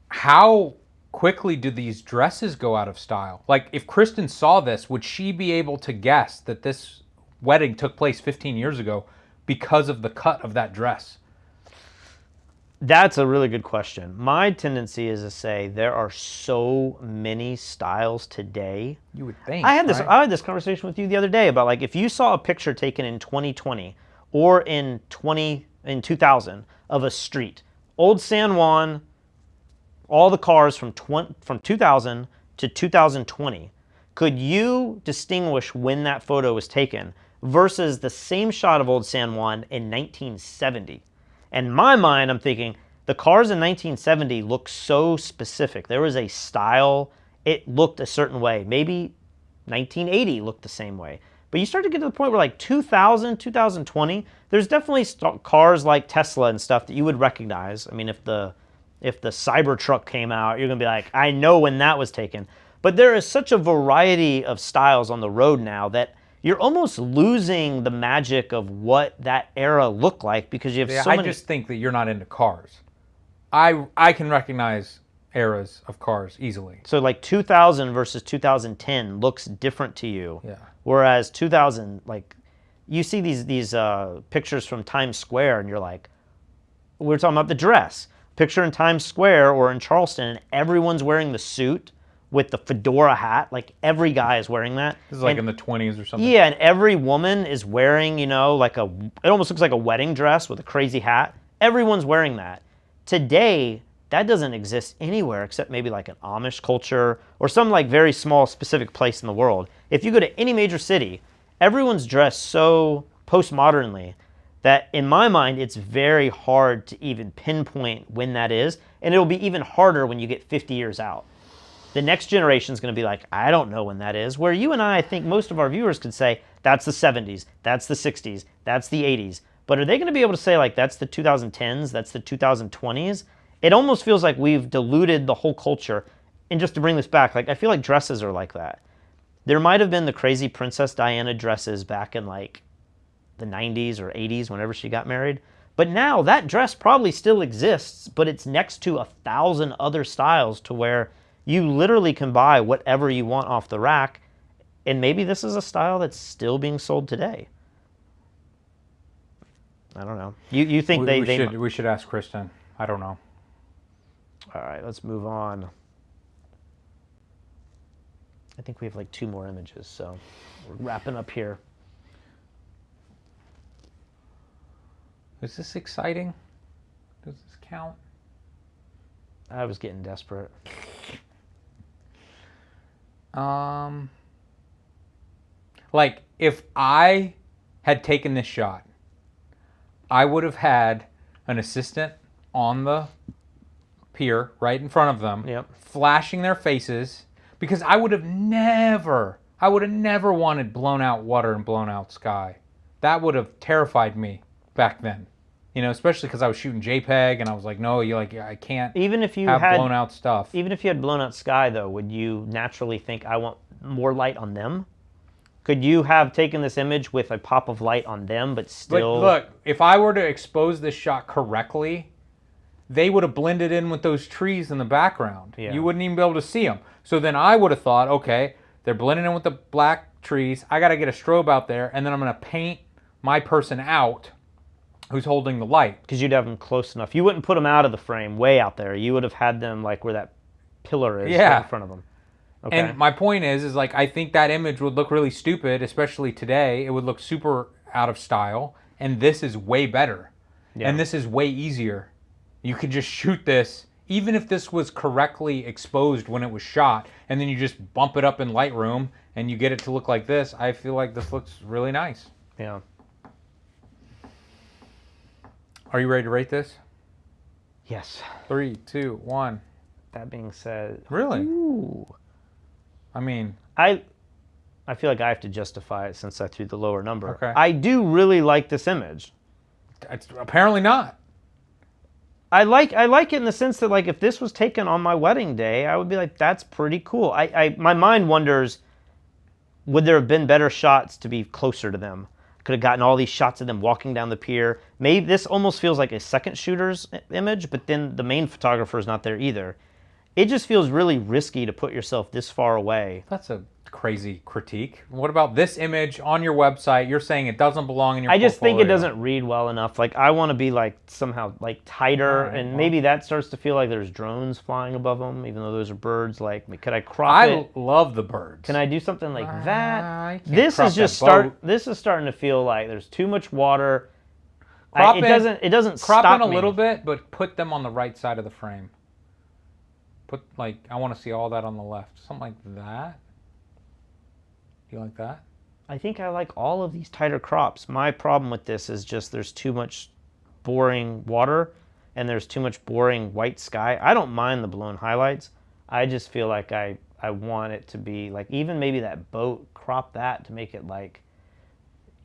how quickly do these dresses go out of style? Like, if Kristen saw this, would she be able to guess that this wedding took place 15 years ago because of the cut of that dress? That's a really good question. My tendency is to say there are so many styles today. You would think. I had this. right? I had this conversation with you the other day about, like, if you saw a picture taken in 2020 or in 2000 of a street, Old San Juan, all the cars from 2000 to 2020, could you distinguish when that photo was taken versus the same shot of Old San Juan in 1970? In my mind, I'm thinking the cars in 1970 look so specific. There was a style. It looked a certain way. Maybe 1980 looked the same way. But you start to get to the point where, like, 2000, 2020, there's definitely cars like Tesla and stuff that you would recognize. I mean, if the Cybertruck came out, you're going to be like, I know when that was taken. But there is such a variety of styles on the road now that you're almost losing the magic of what that era looked like because you have so many. I just think that you're not into cars. I can recognize eras of cars easily. So like 2000 versus 2010 looks different to you. Yeah. Whereas 2000, like, you see these pictures from Times Square and you're like, we're talking about the dress. Picture in Times Square or in Charleston and everyone's wearing the suit with the fedora hat. Like, every guy is wearing that. This is like in the 20s or something. Yeah, and every woman is wearing, you know, like it almost looks like a wedding dress with a crazy hat. Everyone's wearing that. Today, that doesn't exist anywhere except maybe like an Amish culture or some like very small specific place in the world. If you go to any major city, everyone's dressed so postmodernly that in my mind, it's very hard to even pinpoint when that is. And it'll be even harder when you get 50 years out. The next generation is going to be like, I don't know when that is. Where you and I think most of our viewers could say, that's the 70s, that's the 60s, that's the 80s. But are they going to be able to say, like, that's the 2010s, that's the 2020s? It almost feels like we've diluted the whole culture. And just to bring this back, like, I feel like dresses are like that. There might have been the crazy Princess Diana dresses back in, like, the 90s or 80s, whenever she got married. But now that dress probably still exists, but it's next to 1,000 other styles to where you literally can buy whatever you want off the rack, and maybe this is a style that's still being sold today. I don't know. You think we should ask Kristen. I don't know. All right, let's move on. I think we have like 2 more images, so we're wrapping up here. Is this exciting? Does this count? I was getting desperate. Like, if I had taken this shot, I would have had an assistant on the pier right in front of them, Yep. flashing their faces, because I would have never wanted blown out water and blown out sky. That would have terrified me back then. You know, especially because I was shooting JPEG and I was like, no, I can't Even if you have had blown out stuff. Even if you had blown out sky, though, would you naturally think, I want more light on them? Could you have taken this image with a pop of light on them, but still... Look, if I were to expose this shot correctly, they would have blended in with those trees in the background. Yeah. You wouldn't even be able to see them. So then I would have thought, okay, They're blending in with the black trees. I got to get a strobe out there, and then I'm going to paint my person out who's holding the light. Because you'd have them close enough. You wouldn't put them out of the frame, way out there. You would have had them like where that pillar is right in front of them. Okay. And my point is like, I think that image would look really stupid, especially today. It would look super out of style. And this is way better. Yeah. And this is way easier. You could just shoot this, even if this was correctly exposed when it was shot, and then you just bump it up in Lightroom and you get it to look like this. I feel like this looks really nice. Yeah. Are you ready to rate this? Yes. 3, 2, 1. That being said, really? Ooh. I mean, I feel like I have to justify it since I threw the lower number. Okay. I do really like this image. It's apparently not. I like it in the sense that, like, if this was taken on my wedding day, I would be like, that's pretty cool. My mind wonders, would there have been better shots to be closer to them? Could have gotten all these shots of them walking down the pier. Maybe this almost feels like a second shooter's image, but then the main photographer is not there either. It just feels really risky to put yourself this far away. That's a crazy critique. What about this image on your website? You're saying it doesn't belong in your portfolio. I just think it doesn't read well enough. Like, I want to be like somehow like tighter, right, and maybe that starts to feel like there's drones flying above them, even though those are birds. Like, could I crop it? I love the birds. Can I do something like that? This is just This is starting to feel like there's too much water. It doesn't crop stop in a me. little bit, but put them on the right side of the frame. Put, like, I want to see all that on the left. Something like that. Do you like that? I think I like all of these tighter crops. My problem with this is just there's too much boring water and there's too much boring white sky. I don't mind the blown highlights. I just feel like I want it to be like, even maybe that boat, crop that to make it like,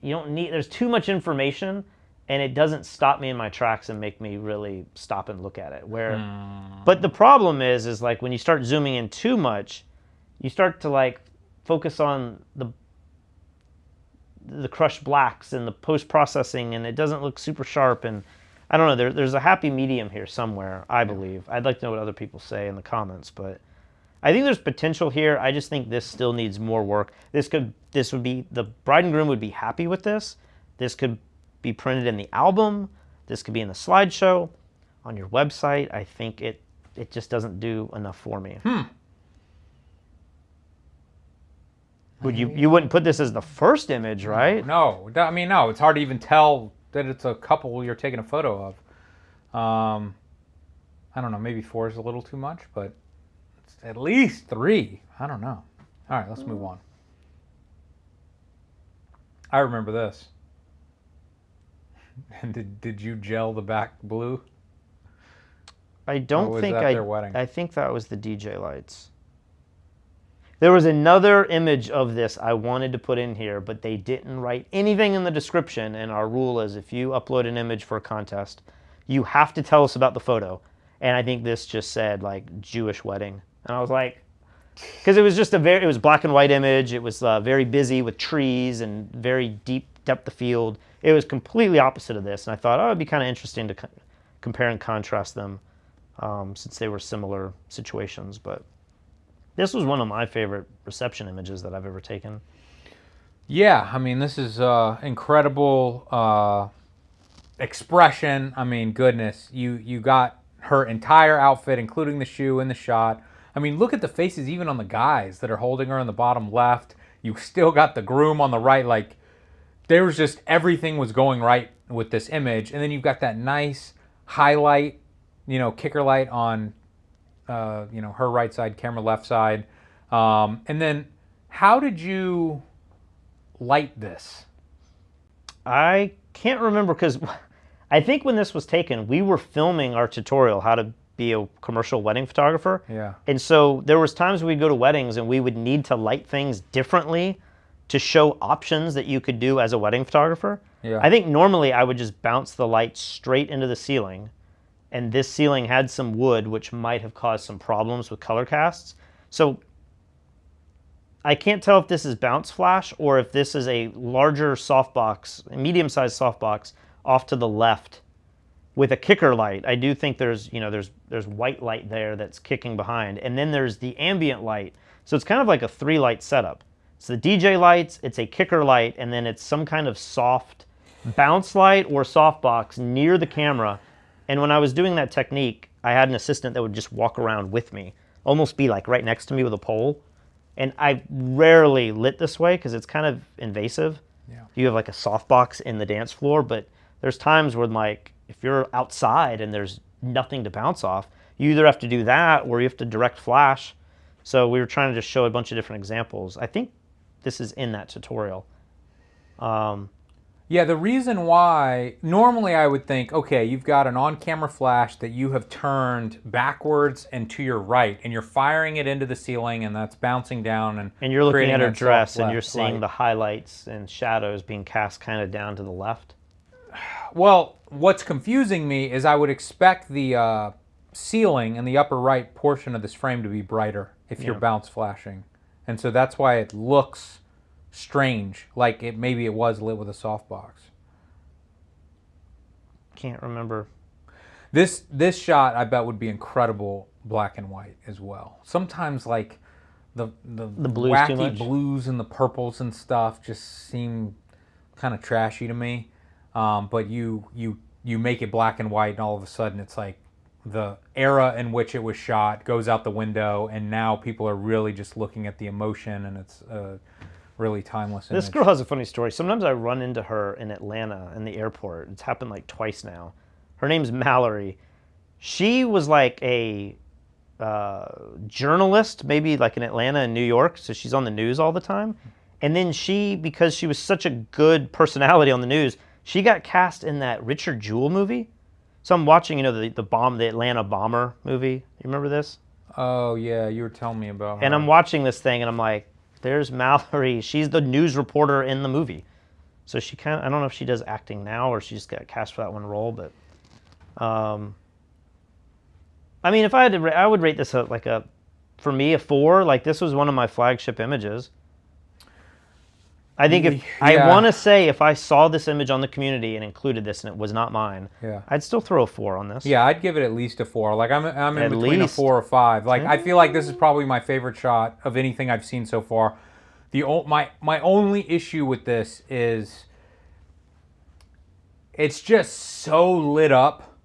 you don't need, there's too much information and it doesn't stop me in my tracks and make me really stop and look at it. But the problem is like when you start zooming in too much, you start to like focus on the crushed blacks and the post-processing, and it doesn't look super sharp. And I don't know, there's a happy medium here somewhere, I believe. I'd like to know what other people say in the comments, but I think there's potential here. I just think this still needs more work. This would be, the bride and groom would be happy with this. This could be printed in the album. This could be in the slideshow. On your website, I think it just doesn't do enough for me. You wouldn't put this as the first image, right? No. I mean, no. It's hard to even tell that it's a couple you're taking a photo of. I don't know. Maybe 4 is a little too much, but it's at least 3. I don't know. All right, let's move on. I remember this. And did you gel the back blue? I don't think their wedding? I think that was the DJ lights. There was another image of this I wanted to put in here, but they didn't write anything in the description, and our rule is if you upload an image for a contest, you have to tell us about the photo. And I think this just said like Jewish wedding. And I was like, because it was just it was black and white image. It was very busy with trees and very deep depth of field. It was completely opposite of this. And I thought, oh, it'd be kind of interesting to compare and contrast them since they were similar situations. But this was one of my favorite reception images that I've ever taken. Yeah, I mean, this is incredible expression. I mean, goodness, you got her entire outfit, including the shoe in the shot. I mean, look at the faces even on the guys that are holding her in the bottom left. You still got the groom on the right. Like, there was just, everything was going right with this image. And then you've got that nice highlight, kicker light on, her right side, camera left side. And then how did you light this? I can't remember, because I think when this was taken, we were filming our tutorial how to be a commercial wedding photographer. Yeah. And so there was times we'd go to weddings and we would need to light things differently to show options that you could do as a wedding photographer. Yeah. I think normally I would just bounce the light straight into the ceiling, and this ceiling had some wood which might have caused some problems with color casts. So I can't tell if this is bounce flash or if this is a larger softbox, a medium-sized softbox off to the left with a kicker light. I do think there's white light there that's kicking behind, and then there's the ambient light. So it's kind of like a 3-light setup. It's the DJ lights, it's a kicker light, and then it's some kind of soft bounce light or softbox near the camera. And when I was doing that technique, I had an assistant that would just walk around with me, almost be like right next to me with a pole. And I rarely lit this way because it's kind of invasive. Yeah. You have like a softbox in the dance floor, but there's times where like if you're outside and there's nothing to bounce off, you either have to do that or you have to direct flash. So we were trying to just show a bunch of different examples. I think this is in that tutorial. Yeah, the reason why, normally I would think, okay, you've got an on-camera flash that you have turned backwards and to your right, and you're firing it into the ceiling, and that's bouncing down. And you're looking creating at her that dress, soft and you're left seeing light. the highlights and shadows being cast kind of down to the left. Well, what's confusing me is I would expect the ceiling and the upper right portion of this frame to be brighter if you're bounce flashing. And so that's why it looks strange, like maybe it was lit with a softbox. Can't remember. This shot I bet would be incredible black and white as well. Sometimes like the blue's too wacky much? blues and the purples and stuff just seem kind of trashy to me. But you make it black and white, and all of a sudden it's like the era in which it was shot goes out the window, and now people are really just looking at the emotion, and it's a really timeless image. This girl has a funny story. Sometimes I run into her in Atlanta in the airport. It's happened like twice now. Her name's Mallory. She was like a journalist, maybe like in Atlanta and New York, so she's on the news all the time. And then because she was such a good personality on the news, she got cast in that Richard Jewell movie. So I'm watching, the Atlanta bomber movie. You remember this? Oh yeah, you were telling me about her. And I'm watching this thing, and I'm like, there's Mallory. She's the news reporter in the movie. So she I don't know if she does acting now or she just got cast for that one role, but I mean, if I had to, I would rate this for me, a 4. Like, this was one of my flagship images. I think I want to say if I saw this image on the community and included this and it was not mine, I'd still throw a 4 on this. Yeah, I'd give it at least a 4. Like I'm in At between least. a 4 or 5. Like I feel like this is probably my favorite shot of anything I've seen so far. My only issue with this is it's just so lit up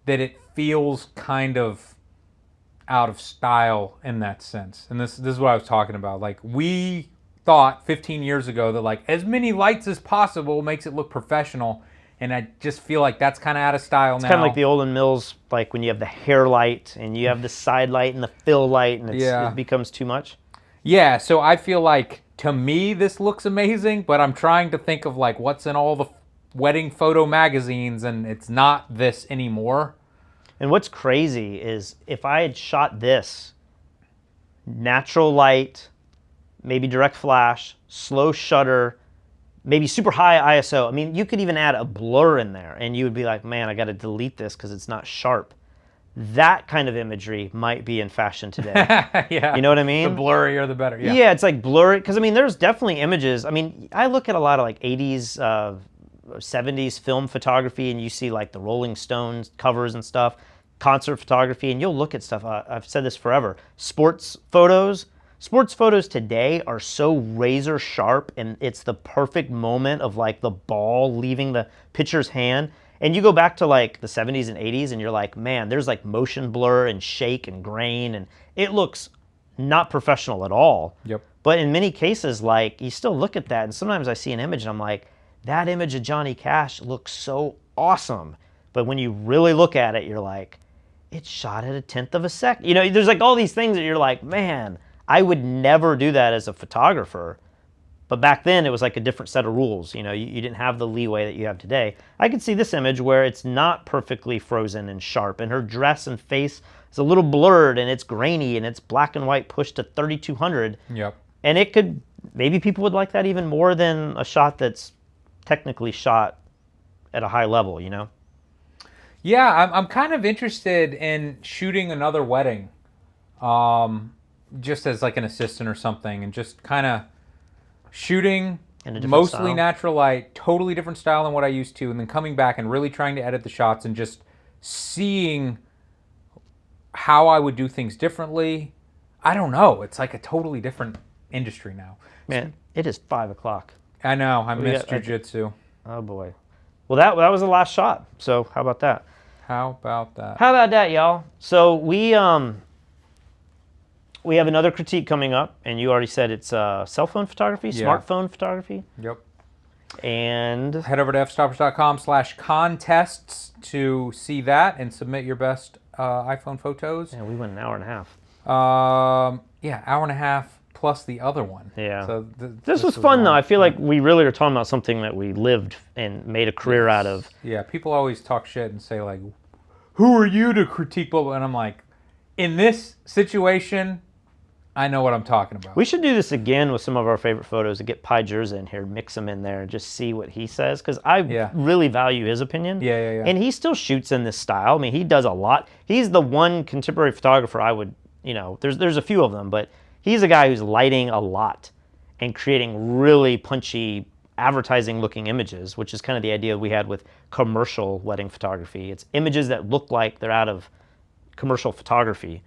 that it feels kind of out of style in that sense. And this is what I was talking about. Like, we thought 15 years ago that like as many lights as possible makes it look professional, and I just feel like that's kind of out of style now. It's kind of like the Olin Mills, like when you have the hair light and you have the side light and the fill light, and it becomes too much. Yeah, so I feel like, to me, this looks amazing, but I'm trying to think of like what's in all the wedding photo magazines, and it's not this anymore. And what's crazy is if I had shot this, natural light, maybe direct flash, slow shutter, maybe super high ISO. I mean, you could even add a blur in there, and you would be like, man, I got to delete this because it's not sharp. That kind of imagery might be in fashion today. Yeah. You know what I mean? The blurrier, the better. Yeah. Yeah, it's like blurry. Because, I mean, there's definitely images. I mean, I look at a lot of like 80s, 70s film photography, and you see like the Rolling Stones covers and stuff, concert photography, and you'll look at stuff. I've said this forever. Sports photos today are so razor sharp, and it's the perfect moment of like the ball leaving the pitcher's hand. And you go back to like the 70s and 80s, and you're like, man, there's like motion blur and shake and grain, and it looks not professional at all. Yep. But in many cases, like, you still look at that, and sometimes I see an image and I'm like, that image of Johnny Cash looks so awesome. But when you really look at it, you're like, it's shot at 1/10 of a second. You know, there's like all these things that you're like, man, I would never do that as a photographer. But back then, it was like a different set of rules. You know, you didn't have the leeway that you have today. I could see this image where it's not perfectly frozen and sharp, and her dress and face is a little blurred, and it's grainy, and it's black and white pushed to 3200. Yep. And it could, maybe people would like that even more than a shot that's technically shot at a high level, you know? Yeah, I'm kind of interested in shooting another wedding, just as like an assistant or something, and just kind of shooting mostly style. natural light, totally different style than what I used to, and then coming back and really trying to edit the shots and just seeing how I would do things differently. I don't know. It's like a totally different industry now. Man, it is 5 o'clock. I know. I missed jujitsu. Oh boy. Well, that was the last shot. So how about that? How about that? How about that, y'all? So we have another critique coming up, and you already said it's cell phone photography, smartphone photography. Yep. And head over to fstoppers.com/contests to see that and submit your best iPhone photos. Yeah, we went an hour and a half. Yeah, hour and a half plus the other one. Yeah. So this was fun though. I feel like we really are talking about something that we lived and made a career out of. Yeah, people always talk shit and say like, "Who are you to critique blah blah?" And I'm like, in this situation, I know what I'm talking about. We should do this again with some of our favorite photos and get Pi Jerza in here, mix them in there, and just see what he says. Because I really value his opinion. Yeah. And he still shoots in this style. I mean, he does a lot. He's the one contemporary photographer I would, there's a few of them, but he's a guy who's lighting a lot and creating really punchy, advertising-looking images, which is kind of the idea we had with commercial wedding photography. It's images that look like they're out of commercial photography.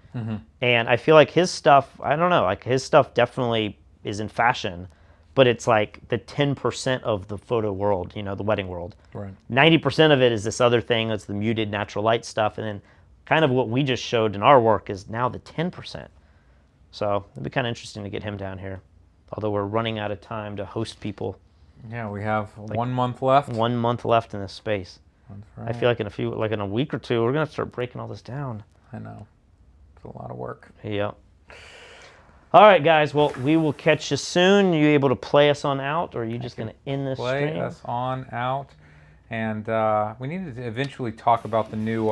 And I feel like his stuff, I don't know, like his stuff definitely is in fashion, but it's like the 10% of the photo world, the wedding world. Right. 90% of it is this other thing, it's the muted natural light stuff, and then kind of what we just showed in our work is now the 10%. So it'd be kind of interesting to get him down here, although we're running out of time to host people. Yeah, we have 1 month left. 1 month left in this space. That's right. I feel like in a week or two, we're gonna have to start breaking all this down. I know. It's a lot of work. Yeah. All right, guys. Well, we will catch you soon. You able to play us on out, or are you just going to end this stream? Play us on out. And we need to eventually talk about the new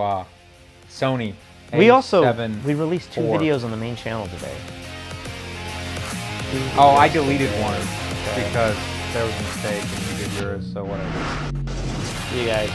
Sony A7 We released 2 videos on the main channel today. Oh, I deleted one because there was a mistake and you did yours, so whatever. See you guys.